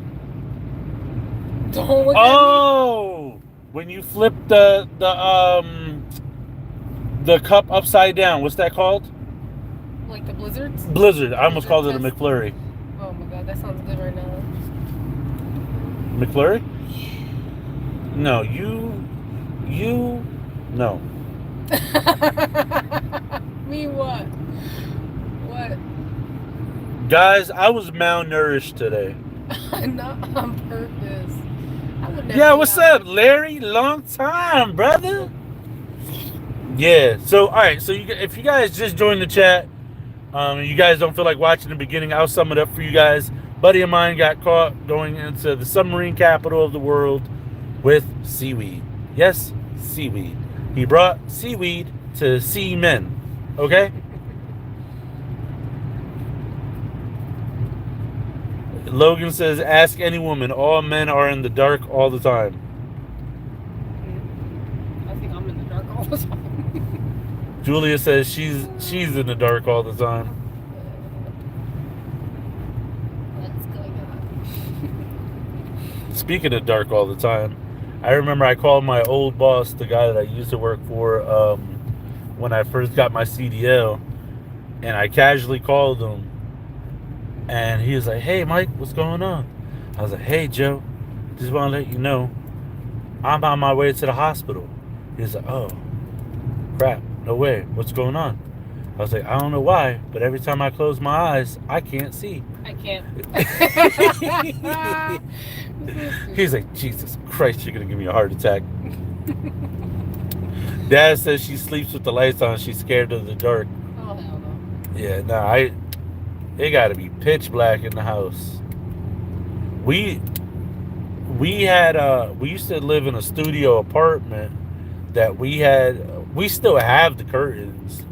Don't look at me. When you flip the cup upside down, what's that called? Like the blizzards? Blizzard. I almost called it a McFlurry. Oh my God, that sounds good right now. McFlurry? No, no. Me what? What? Guys, I was malnourished today. Not on purpose. I would never. Yeah, what's up, Larry? Long time, brother. Yeah. So, all right. So, if you guys just joined the chat, you guys don't feel like watching the beginning, I'll sum it up for you guys. Buddy of mine got caught going into the submarine capital of the world with seaweed. Yes, seaweed. He brought seaweed to sea men. Okay? Logan says, ask any woman. All men are in the dark all the time. I think I'm in the dark all the time. Julia says she's in the dark all the time. Speaking of dark all the time, I remember I called my old boss, the guy that I used to work for, when I first got my CDL, and I casually called him, and he was like, "Hey, Mike, what's going on?" I was like, "Hey, Joe, just want to let you know, I'm on my way to the hospital." He's like, "Oh, crap, no way, what's going on?" I was like, "I don't know why, but every time I close my eyes, I can't see." I can't. He's like, "Jesus Christ, you're gonna give me a heart attack." Dad says she sleeps with the lights on. She's scared of the dark. Oh, hell no. Yeah, it gotta be pitch black in the house. We we used to live in a studio apartment that we still have the curtains,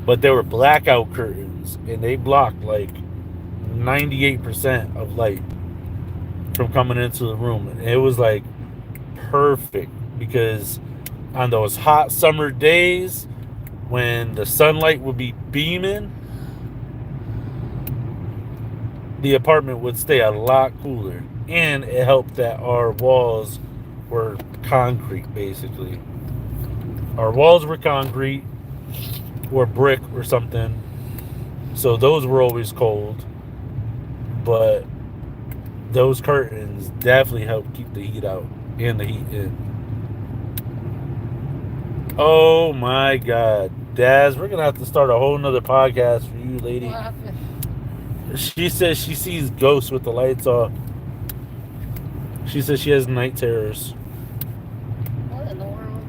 but they were blackout curtains, and they blocked like 98% of light from coming into the room. And it was like perfect because on those hot summer days when the sunlight would be beaming, the apartment would stay a lot cooler. And it helped that our walls were concrete, basically. Our walls were concrete or brick or something. So those were always cold. But those curtains definitely helped keep the heat out and the heat in. Oh my God. Daz, we're going to have to start a whole nother podcast for you, lady. What happened? She says she sees ghosts with the lights off. She says she has night terrors. What in the world?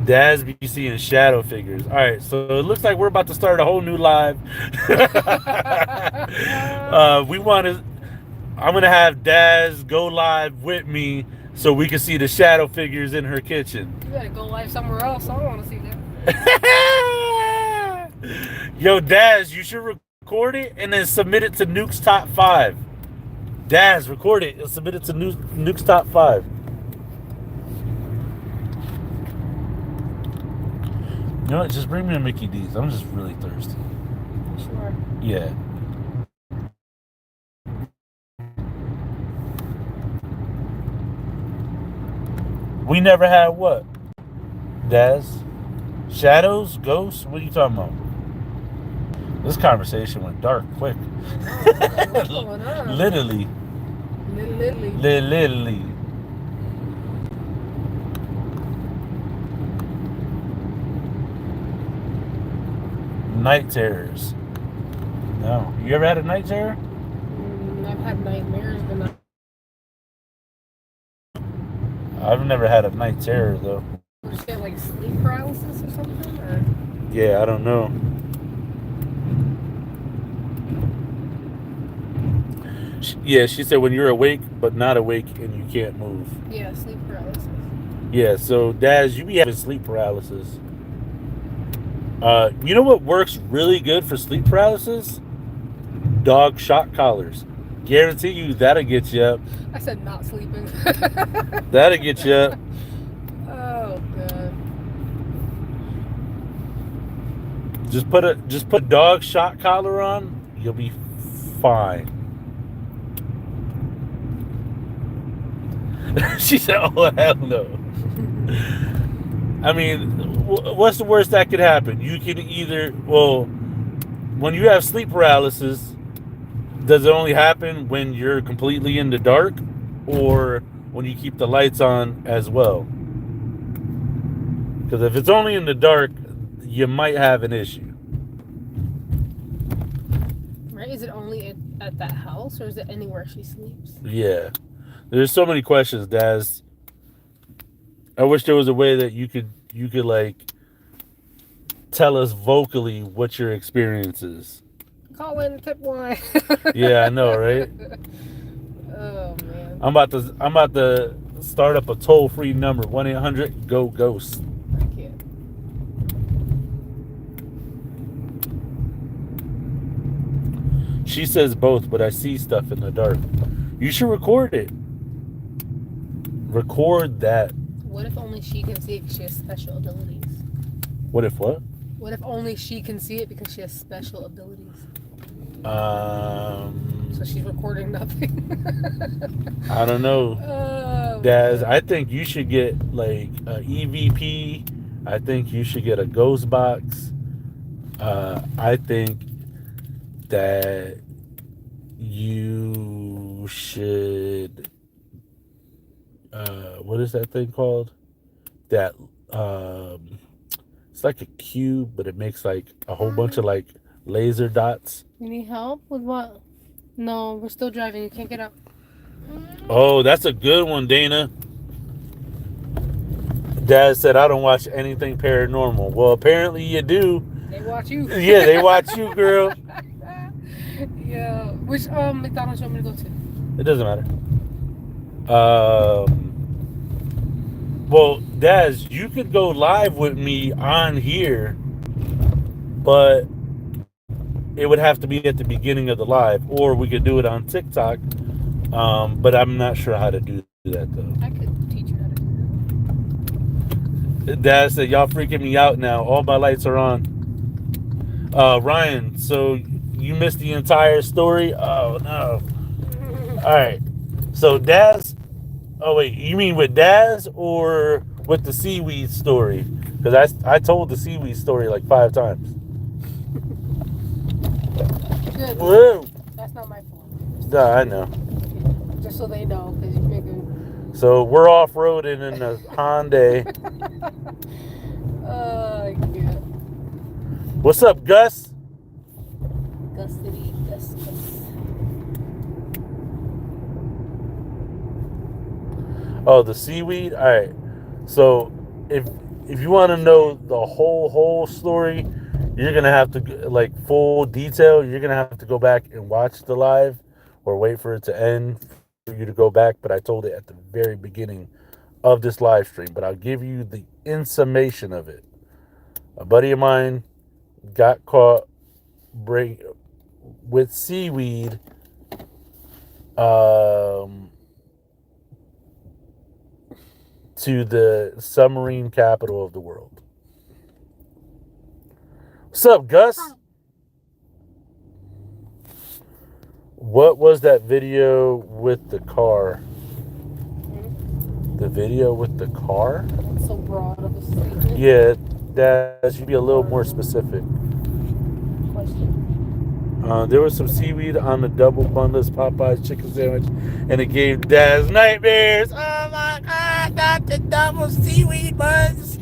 Daz be seeing shadow figures. All right, so it looks like we're about to start a whole new live. We want to. I'm gonna have Daz go live with me so we can see the shadow figures in her kitchen. You gotta go live somewhere else. I don't want to see that. Yo, Daz, you should record it and then submit it to Nuke's Top 5. Daz, record it and submit it to Nuke's Top 5. You know what? Just bring me a Mickey D's. I'm just really thirsty. Sure. Yeah. We never had what? Daz? Shadows? Ghosts? What are you talking about? This conversation went dark quick. What's going on? Literally. Literally. Night terrors. No. You ever had a night terror? I've had nightmares, but not. I've never had a night terror though. Did you get like sleep paralysis or something? Or? Yeah, I don't know. Yeah, she said when you're awake but not awake and you can't move. Yeah, sleep paralysis. Yeah, so Daz, you be having sleep paralysis. You know what works really good for sleep paralysis? Dog shock collars. Guarantee you that'll get you up. I said not sleeping. That'll get you up. Oh god. Just put a dog shock collar on, you'll be fine. She said, "Oh hell no." I mean, what's the worst that could happen? You can either, well, when you have sleep paralysis, does it only happen when you're completely in the dark, or when you keep the lights on as well? Because if it's only in the dark, you might have an issue. Right? Is it only at that house, or is it anywhere she sleeps? Yeah. There's so many questions, Daz. I wish there was a way that you could like tell us vocally what your experience is. Call in tip one. Yeah, I know, right? Oh man. I'm about to start up a toll-free number, 1-800-GO-GHOST. I can't. She says both, but I see stuff in the dark. You should record it. Record that. What if only she can see it because she has special abilities? What if what? What if only she can see it because she has special abilities? So she's recording nothing. I don't know. Oh, Daz, man. I think you should get like a EVP. I think you should get a ghost box. I think that you should. What is that thing called? That um, it's like a cube, but it makes like a whole bunch of like laser dots. You need help with what? No, we're still driving. You can't get up. Oh, that's a good one, Dana. Dad said I don't watch anything paranormal. Well, apparently you do. They watch you. Yeah, they watch you, girl. Yeah. Which McDonald's you want me to go to? It doesn't matter. Well, Daz, you could go live with me on here, but it would have to be at the beginning of the live, or we could do it on TikTok. But I'm not sure how to do that though. I could teach you how to do Dad said, y'all freaking me out now. All my lights are on. Ryan, so you missed the entire story? Oh, no. All right. So, Daz... Oh, wait. You mean with Daz or with the Seaweed story? Because I told the Seaweed story like 5 times. Good. Whoa. That's not my fault. Nah, I know. Just so they know, because you're making... So, we're off-roading in a Hyundai. Yeah. What's up, Gus? Custody, Gus. Oh, the Seaweed? All right. So, if you want to know the whole story, you're going to have to, like, full detail, you're going to have to go back and watch the live or wait for it to end for you to go back. But I told it at the very beginning of this live stream. But I'll give you the in summation of it. A buddy of mine got caught with Seaweed to the submarine capital of the world. What's up, Gus? What was that video with the car? The video with the car? That's so broad of a statement. Yeah, that should be a little more specific. Question. There was some seaweed on the double bunless Popeyes chicken sandwich, and it gave Daz nightmares. Oh my God, not the double seaweed buns.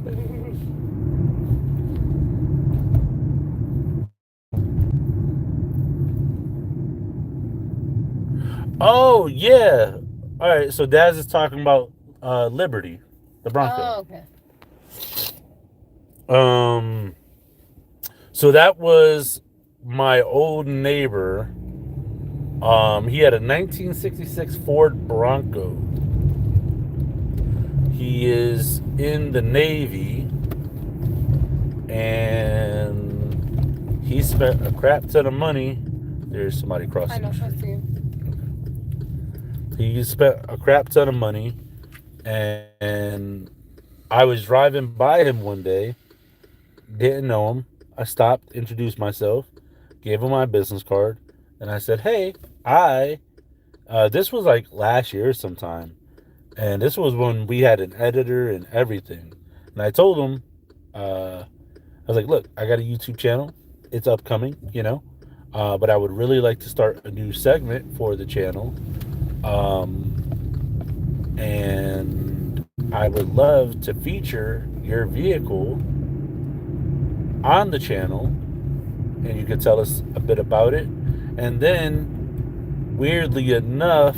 Oh yeah. All right. So Daz is talking about Liberty, the Bronco. Oh, okay. So that was my old neighbor. He had a 1966 Ford Bronco. He is in the Navy, and he spent a crap ton of money. There's somebody crossing. I know, I see him. He spent a crap ton of money, and I was driving by him one day, didn't know him. I stopped, introduced myself, gave him my business card, and I said, hey, this was like last year sometime, and this was when we had an editor and everything. And I told him, I was like, look, I got a YouTube channel. It's upcoming, but I would really like to start a new segment for the channel. And I would love to feature your vehicle on the channel, and you could tell us a bit about it. And then, weirdly enough,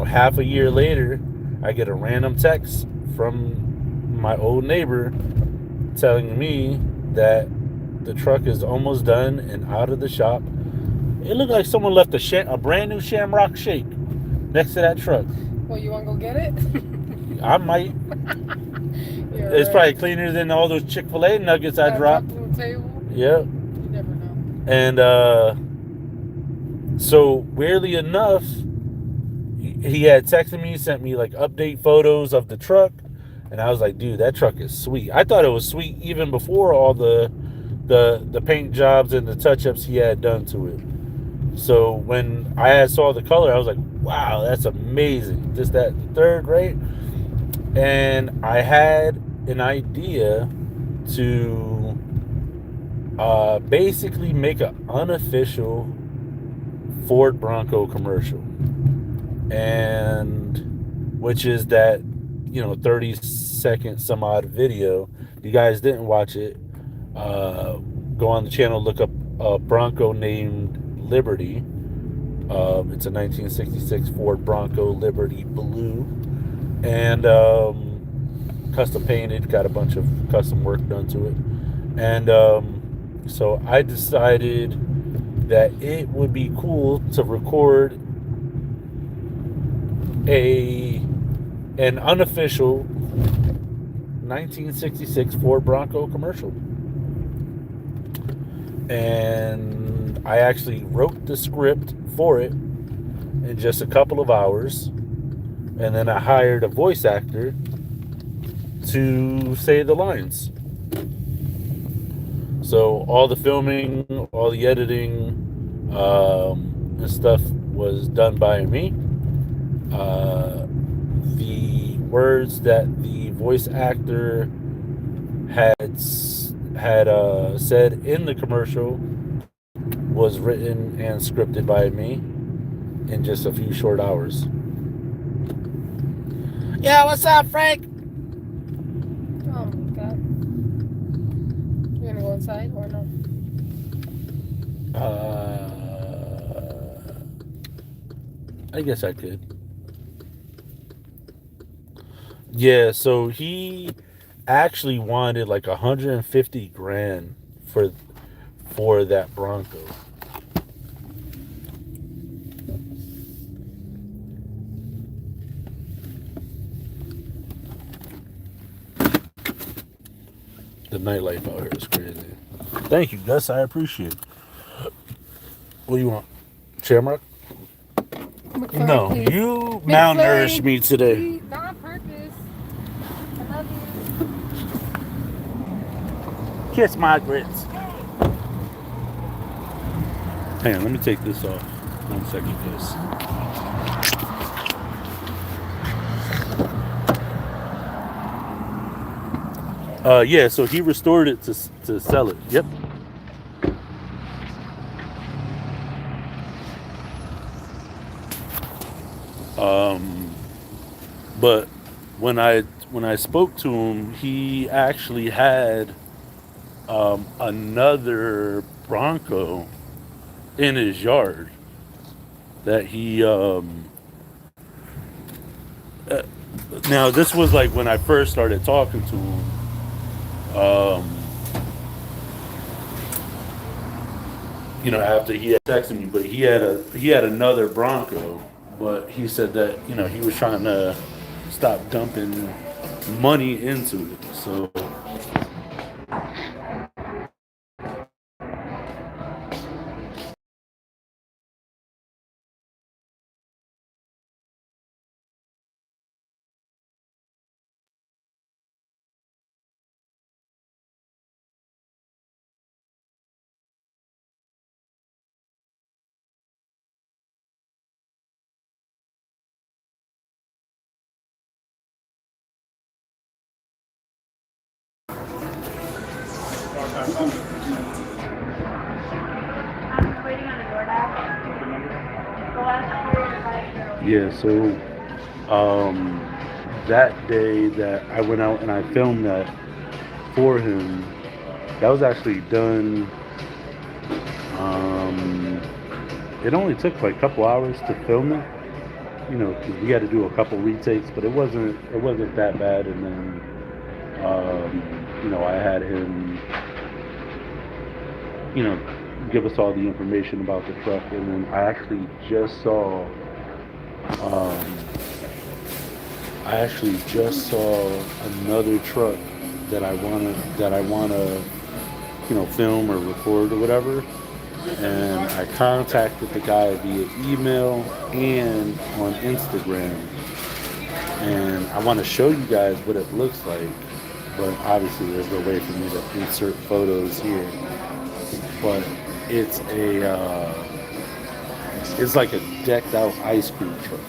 half a year later, I get a random text from my old neighbor telling me that the truck is almost done and out of the shop. It looked like someone left a brand new Shamrock Shake next to that truck. Well, you want to go get it? I might. It's right. probably cleaner than all those Chick-fil-A nuggets I dropped. On the table? Yep. You never know. And so weirdly enough, he had texted me, sent me like update photos of the truck, and I was like, dude, that truck is sweet. I thought it was sweet even before all the the paint jobs and the touch-ups he had done to it. So when I had saw the color, I was like, wow, that's amazing. This, that, the third, right? And I had an idea to basically make an unofficial Ford Bronco commercial. And which is that, 30-second some odd video. If you guys didn't watch it, go on the channel, look up a Bronco named Liberty. It's a 1966 Ford Bronco Liberty Blue, and custom painted, got a bunch of custom work done to it. And so I decided that it would be cool to record an unofficial 1966 Ford Bronco commercial. And I actually wrote the script for it in just a couple of hours. And then I hired a voice actor to say the lines. So all the filming, all the editing, and stuff was done by me. The words that the voice actor had said in the commercial was written and scripted by me in just a few short hours. Yeah, what's up, Frank? Oh my god. You're gonna go inside or no? I guess I could. Yeah, so he actually wanted like 150 grand for that Bronco. The nightlife out here is crazy. Thank you, Gus. I appreciate it. What do you want? Shamrock? McFlurry, No, please. you malnourished me today. Please, not on purpose. I love you. Kiss my grits. Hang on, let me take this off. 1 second, guys. Yeah, so he restored it to sell it. Yep. But when I spoke to him, he actually had another Bronco in his yard that he now this was like when I first started talking to him. After he had texted me, but he had another Bronco, but he said that he was trying to stop dumping money into it. So yeah, so that day that I went out and I filmed that for him, that was actually done. It only took like a couple hours to film it, because we had to do a couple retakes, but it wasn't that bad. And then I had him give us all the information about the truck, and then I actually just saw another truck that I wanna film or record or whatever. And I contacted the guy via email and on Instagram, and I want to show you guys what it looks like, but obviously there's no way for me to insert photos here. but it's like a decked out ice cream truck,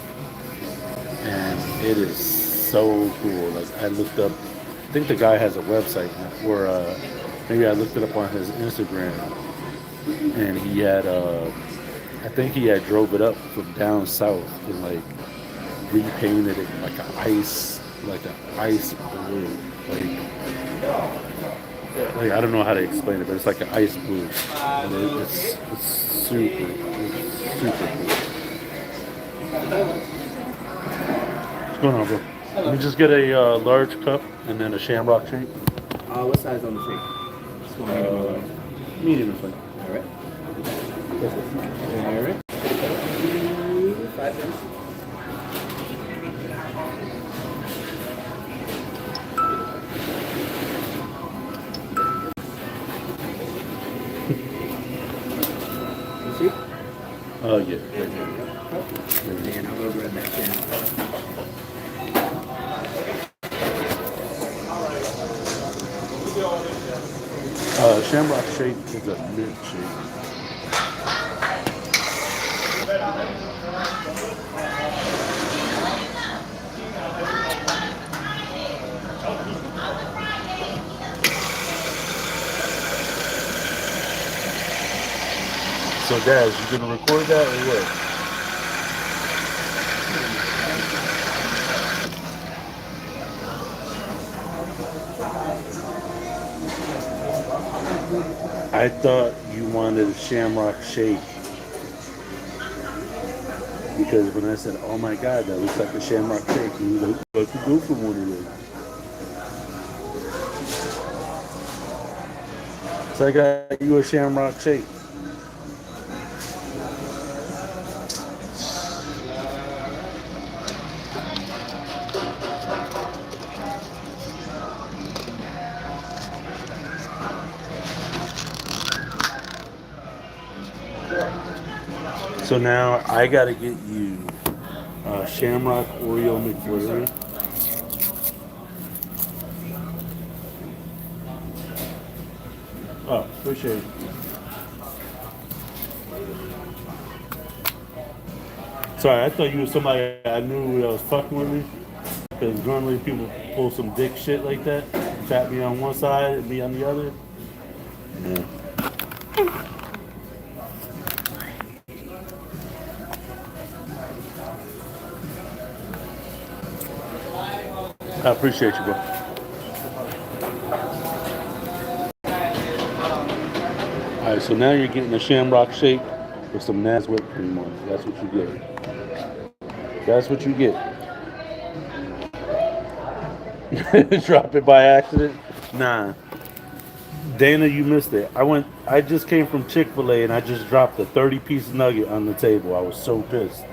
and it is so cool. Like I looked up, I think the guy has a website, or maybe I looked it up on his Instagram, and he had I think he had drove it up from down south and like repainted it like an ice blue, like I don't know how to explain it, but it's like an ice blue. And it's super cool. What's going on, bro? Let me just get a large cup and then a shamrock shake. What size on the shake? Just want medium or large? Medium is fine. All right. All right. 5 minutes. Yeah. And I'll go grab that can. Shamrock shake is a mint shake. So, Daz, you gonna record that or what? I thought you wanted a shamrock shake because when I said, "Oh my God, that looks like a shamrock shake," you were like, "I could go for one of those." So I got you a shamrock shake. So now I gotta get you Shamrock Oreo McFlurry. Oh, appreciate it. Sorry, I thought you were somebody I knew that was fucking with me. Because normally people pull some dick shit like that, tap me on one side and me on the other. Yeah. I appreciate you, bro. All right, so now you're getting a shamrock shake with some Naz whipped cream on it. That's what you get. That's what you get. Drop it by accident? Nah. Dana, you missed it. I just came from Chick-fil-A and I just dropped a 30-piece nugget on the table. I was so pissed.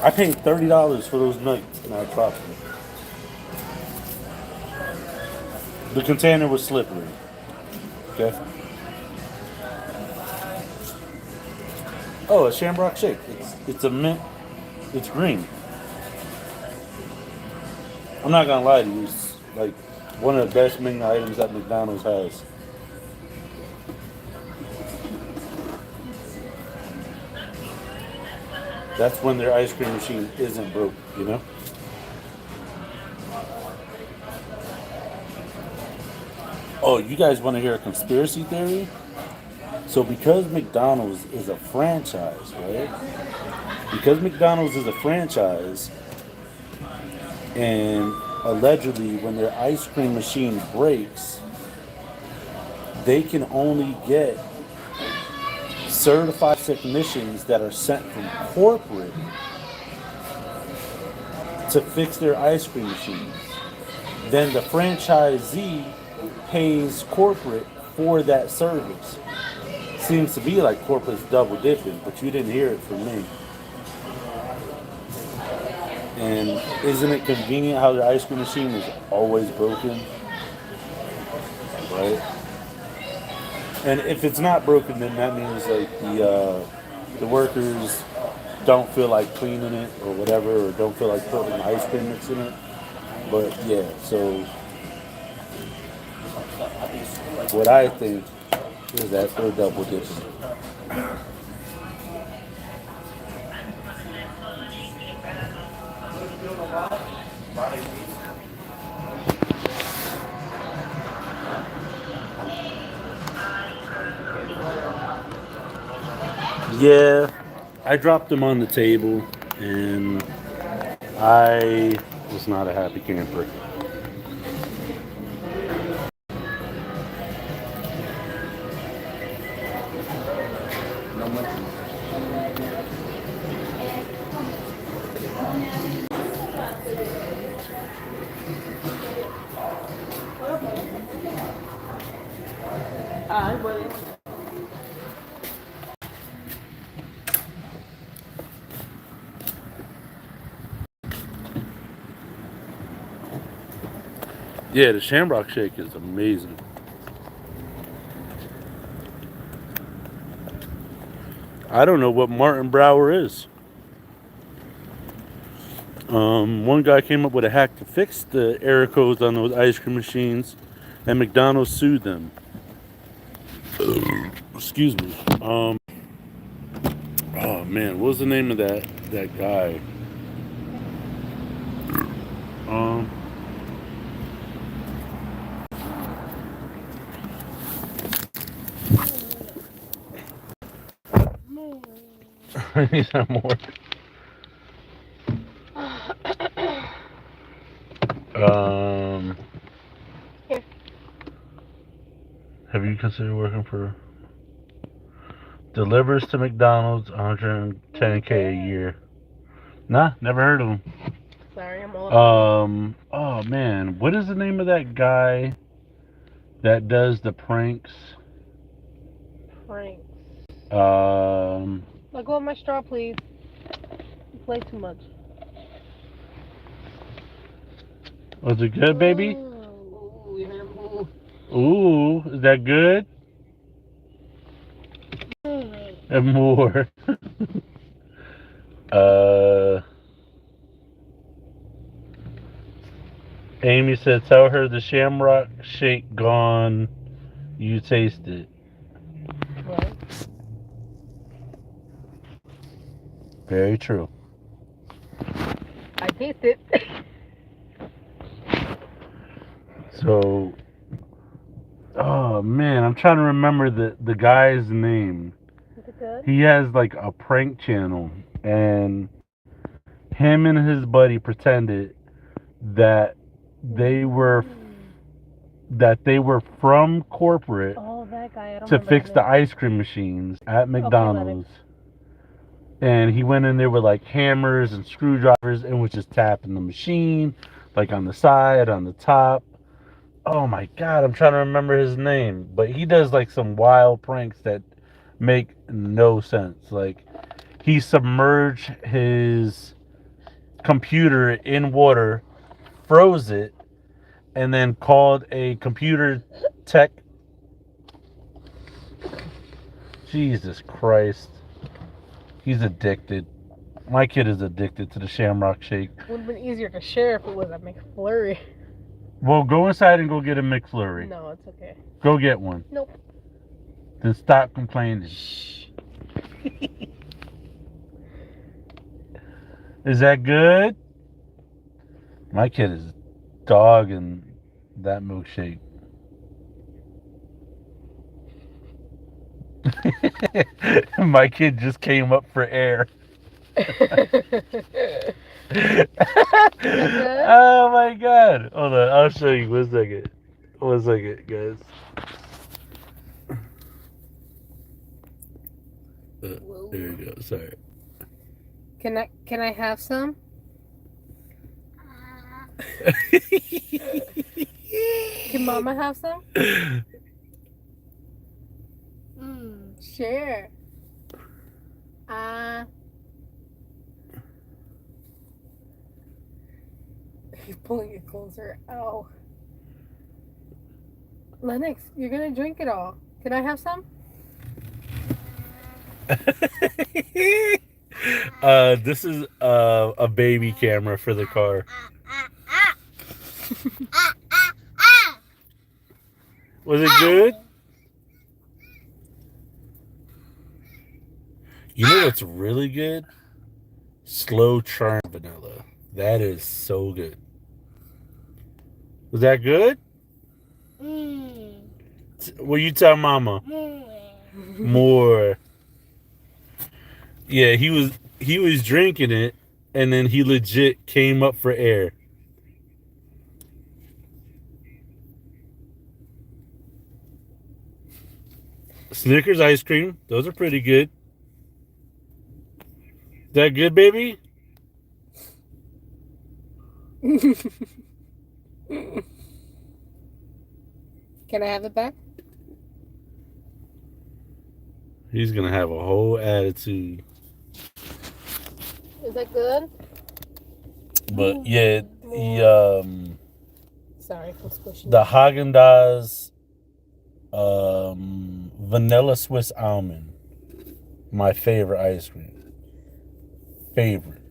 I paid $30 for those nuggets and I dropped them. The container was slippery. Okay. Oh, a shamrock shake. It's a mint. It's green. I'm not gonna lie to you. It's like one of the best menu items that McDonald's has. That's when their ice cream machine isn't broke, you know? Oh, you guys want to hear a conspiracy theory? So because McDonald's is a franchise, right? Because McDonald's is a franchise, and allegedly when their ice cream machine breaks, they can only get certified technicians that are sent from corporate to fix their ice cream machines. Then the franchisee pays corporate for that service. Seems to be like corporate's double dipping, but you didn't hear it from me. And isn't it convenient how the ice cream machine is always broken? Right? And if it's not broken, then that means like the workers don't feel like cleaning it or whatever, or don't feel like putting ice cream mix in it. But yeah, so what I think Yeah, that's their double dips. Yeah, I dropped them on the table, and I was not a happy camper. No much. Ay, bueno. Yeah, the Shamrock Shake is amazing. I don't know what Martin Brower is. One guy came up with a hack to fix the error codes on those ice cream machines, and McDonald's sued them. Excuse me. Oh man, what was the name of that guy? Um, I need some more. Here. Have you considered working for delivers to McDonald's 110K a year? Nah, never heard of him. Sorry, I'm all Oh man, what is the name of that guy that does the pranks? Frank. Um, Let go of my straw, please. You play too much. was it good, baby? Ooh, you heard him? Ooh. Ooh, is that good? And more. uh, Amy said, "Tell her the Shamrock Shake gone. You taste it." What? Very true. I taste it. So, oh man, I'm trying to remember the guy's name. Is it good? He has like a prank channel, and him and his buddy pretended that they were from corporate Oh, that guy. I don't to remember fix his the name. ice cream machines at McDonald's. Lennox. And he went in there with like hammers and screwdrivers and was just tapping the machine, like on the side, on the top. Oh my god, I'm trying to remember his name. But he does like some wild pranks that make no sense. Like, he submerged his computer in water, froze it, and then called a computer tech. Jesus Christ. He's addicted. My kid is addicted to the Shamrock Shake. Would have been easier to share if it was a McFlurry. Well, go inside and go get a McFlurry. No, it's okay. Go get one. Nope. Then stop complaining. Shh. Is that good? My kid is dogging that milkshake. My kid just came up for air. Oh my god. Hold on, I'll show you. 1 second. 1 second, guys. There we go. Sorry. Can I have some? Can Mama have some? Share. He's pulling it closer. Ow. Lennox, you're gonna drink it all. Can I have some? This is a baby camera for the car. Was it good? You know what's really good? Slow churn vanilla. That is so good. Was that good? Well, you tell Mama. More. Yeah, he was drinking it, and then he legit came up for air. Snickers ice cream. Those are pretty good. Is that good, baby? Can I have it back? He's gonna have a whole attitude. Is that good? But yeah, Sorry, I'm squishing. the Haagen Dazs vanilla Swiss almond, my favorite ice cream. Favorite.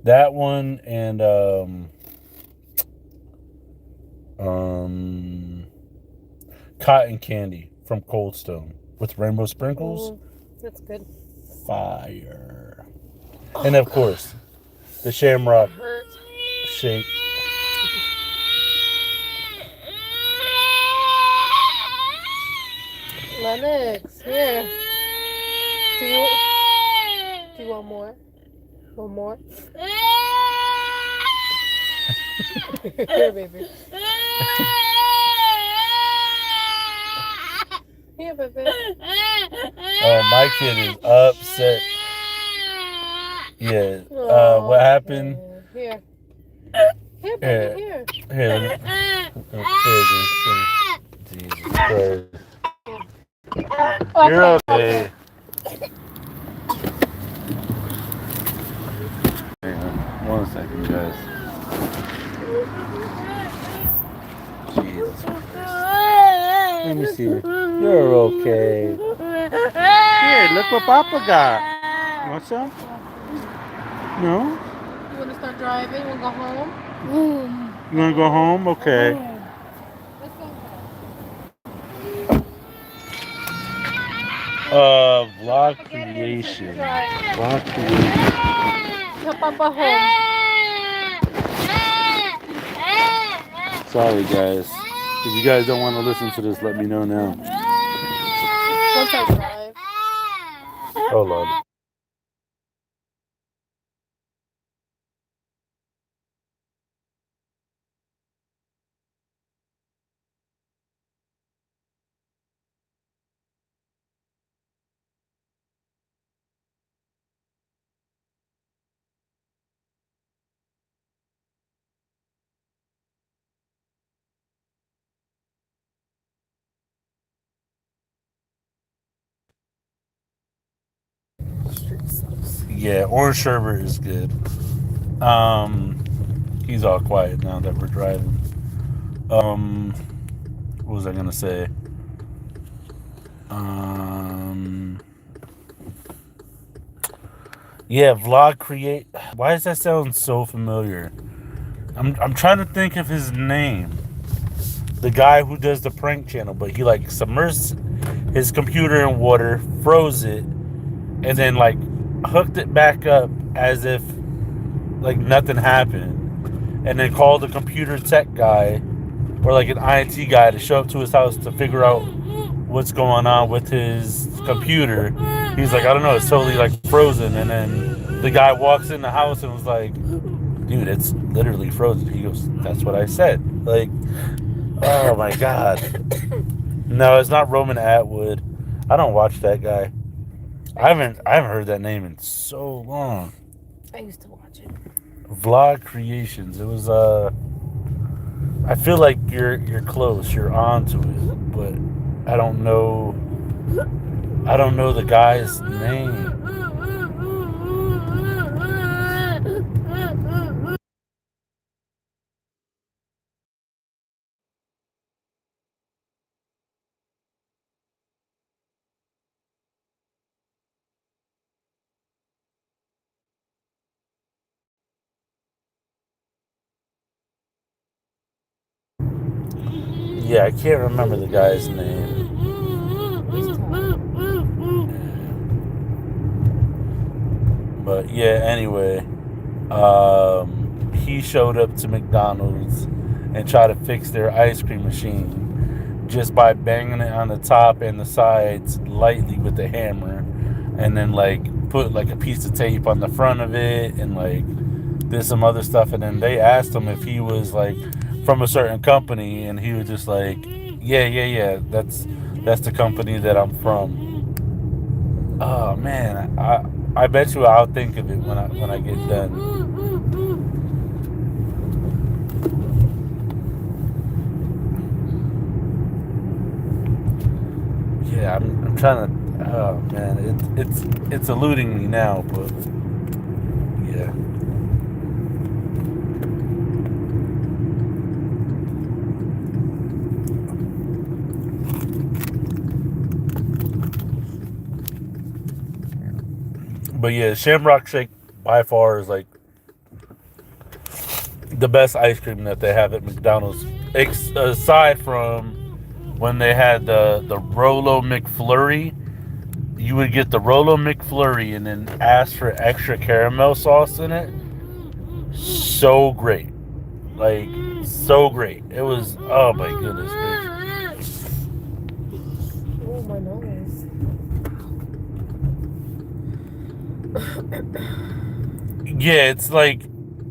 That one and cotton candy from Cold Stone with rainbow sprinkles. That's good. Fire. And of course, the Shamrock shake. Lennox, here. Do you want more? One more? Here, baby. Here, baby. Oh, my kid is upset. Yeah. What happened? Here. Here, baby, here. Here. Jesus Christ. You're okay. Hang on. 1 second, guys. Jesus Christ. Let me see. You're okay. Here, look what Papa got. You want some? No? You want to start driving? You want to go home? You want to go home? Okay. Vlog creation. Vlog creation. Tell Papa home. Sorry, guys. If you guys don't want to listen to this, let me know now. Once I drive. Hold on. Yeah, orange sherbet is good. He's all quiet now that we're driving. What was I gonna say? Yeah, vlog create. Why does that sound so familiar? I'm trying to think of his name. The guy who does the prank channel, but he like submersed his computer in water, froze it, and then like hooked it back up as if like nothing happened, and then called the computer tech guy or like an IT guy to show up to his house to figure out what's going on with his computer. He's like, I don't know, it's totally like frozen. And then the guy walks in the house and was like, dude, it's literally frozen. He goes, that's what I said. Like, oh my God. No, it's not Roman Atwood. I don't watch that guy. I haven't heard that name in so long. I used to watch it. Vlog Creations. It was I feel like you're close. You're onto it, but I don't know the guy's name. Yeah, I can't remember the guy's name. But yeah, anyway, he showed up to McDonald's and tried to fix their ice cream machine just by banging it on the top and the sides lightly with a hammer, and then like put like a piece of tape on the front of it and like did some other stuff. And then they asked him if he was like from a certain company, and he was just like, yeah, that's the company that I'm from. Oh man, I bet you I'll think of it when I get done. Yeah, I'm trying to. Oh man, it's eluding me now, but yeah. But yeah, Shamrock Shake by far is like the best ice cream that they have at McDonald's, aside from when they had the Rolo McFlurry. You would get the Rolo McFlurry and then ask for extra caramel sauce in it. So great, like so great. It was, oh my goodness gracious. Oh, my nose. Yeah, it's like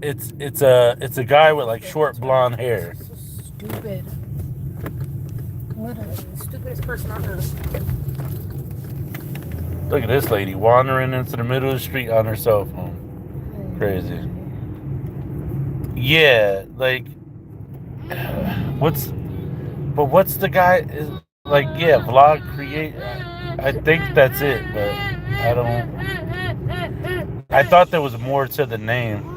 it's a guy with like short blonde hair. So stupid. Literally, the stupidest person on earth. Look at this lady wandering into the middle of the street on her cell phone. Crazy. Yeah, like what's the guy is like? Yeah, vlog create. I think that's it, but I don't. I thought there was more to the name.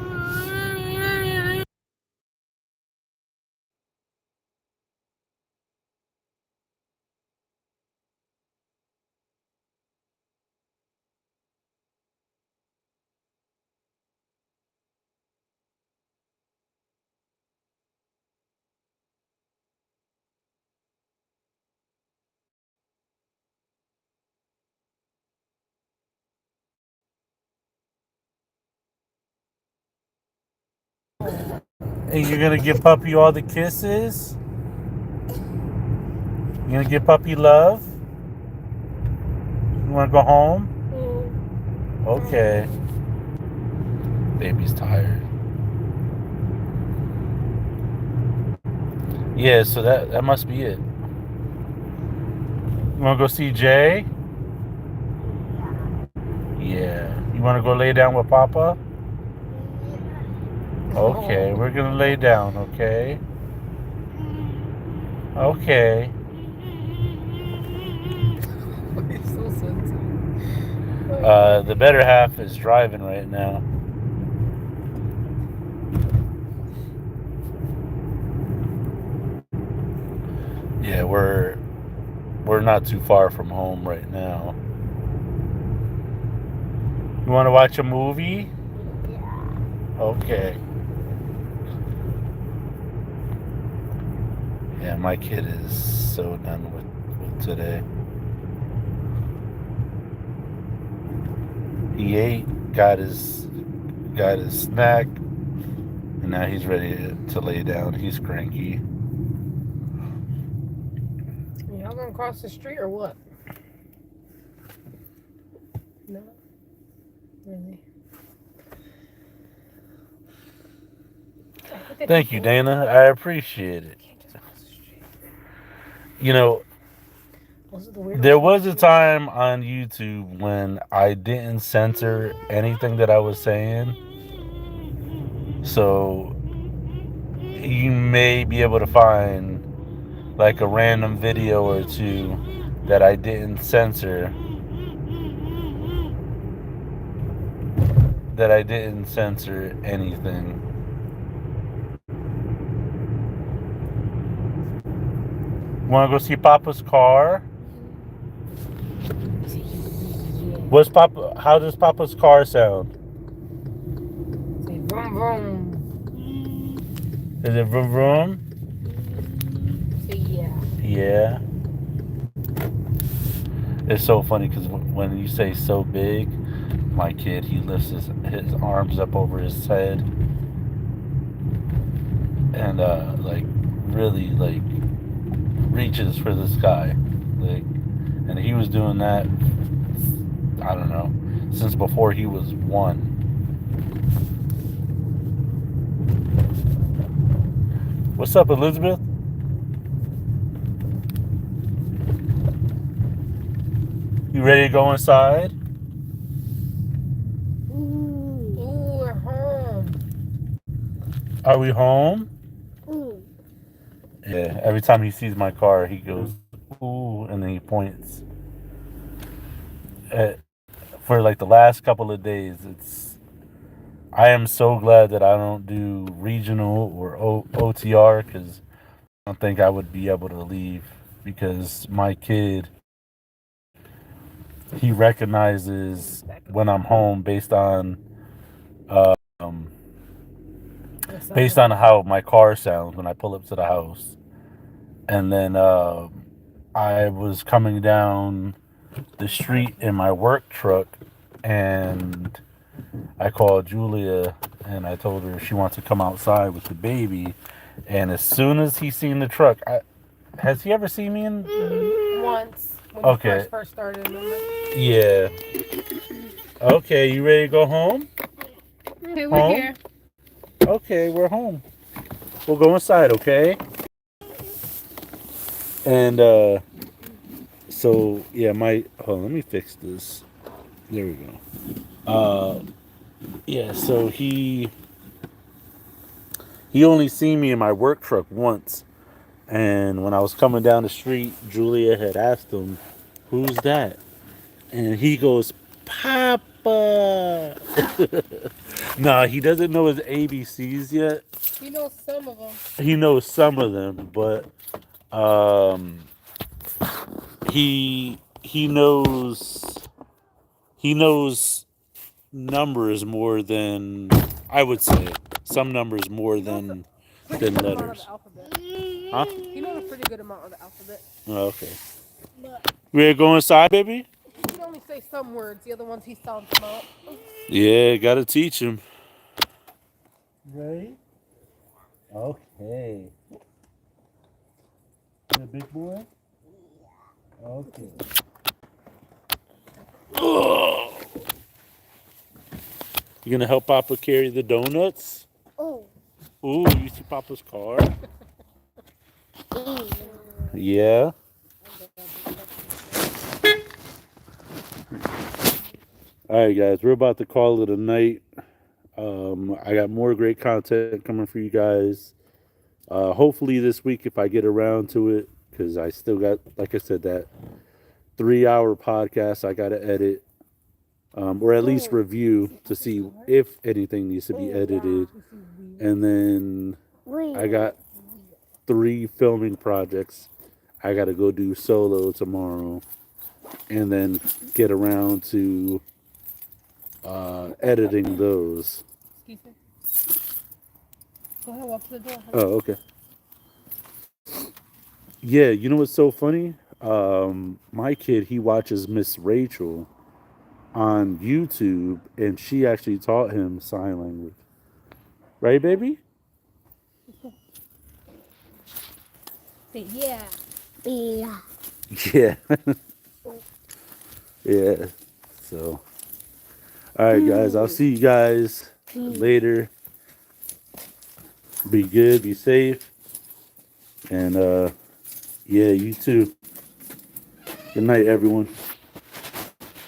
Hey, you're gonna give puppy all the kisses? You gonna give puppy love? You wanna go home? Okay. Baby's tired. Yeah, so that must be it. You wanna go see Jay? Yeah. You wanna go lay down with Papa? Okay, we're gonna lay down, okay? Okay. It's so sensitive. The better half is driving right now. Yeah, we're not too far from home right now. You want to watch a movie? Okay. Yeah, my kid is so done with today. He ate, got his snack, and now he's ready to lay down. He's cranky. Y'all gonna cross the street or what? No. Really? Thank you, Dana. I appreciate it. You know, there was a time on YouTube when I didn't censor anything that I was saying. So you may be able to find like a random video or two that I didn't censor. That I didn't censor anything. Want to go see Papa's car? What's Papa? How does Papa's car sound? Say vroom vroom. Is it vroom vroom? Say yeah. Yeah. It's so funny because when you say so big, my kid. He lifts his arms up over his head and like really like reaches for the sky, like, and he was doing that, I don't know, since before he was 1. What's up, Elizabeth? You ready to go inside? Ooh, we're home. Are we home? Yeah, every time he sees my car, he goes, ooh, and then he points. Uh, for like the last couple of days, I am so glad that I don't do regional or OTR because I don't think I would be able to leave because my kid, he recognizes when I'm home um, based on how my car sounds when I pull up to the house. And then I was coming down the street in my work truck, and I called Julia and I told her she wants to come outside with the baby. And as soon as he seen the truck, has he ever seen me in? Once when Okay. you first started, remember? Yeah. Okay, you ready to go home? Okay, we're Home? here. Okay, we're home. We'll go inside, okay? And so yeah, hold on, let me fix this. There we go. Yeah, so he only seen me in my work truck once. And when I was coming down the street, Julia had asked him, "Who's that?" And he goes, "Papa." Nah, he doesn't know his ABCs yet. He knows some of them. He knows some of them, but um, he knows numbers more than, I would say, some numbers more than letters. Huh? He knows a pretty good amount of the alphabet. Oh, okay. We ready to go inside, baby? He can only say some words. The other ones he sounds them out. Yeah, gotta teach him. Right? Okay. The big boy? Okay. Oh. You gonna help Papa carry the donuts? Oh. Ooh, you see Papa's car? Yeah. All right, guys, we're about to call it a night. I got more great content coming for you guys. Hopefully this week, if I get around to it, because I still got, like I said, that 3-hour podcast I got to edit, or at least review to see if anything needs to be edited. And then I got 3 filming projects I got to go do solo tomorrow, and then get around to editing those. Excuse me. Go ahead, walk to the door. Oh, okay. Yeah, you know what's so funny? My kid, he watches Miss Rachel on YouTube, and she actually taught him sign language. Right, baby? Say yeah. Yeah. Yeah. So, all right, guys. I'll see you guys later. Be good, be safe, and yeah, you too. Good night, everyone.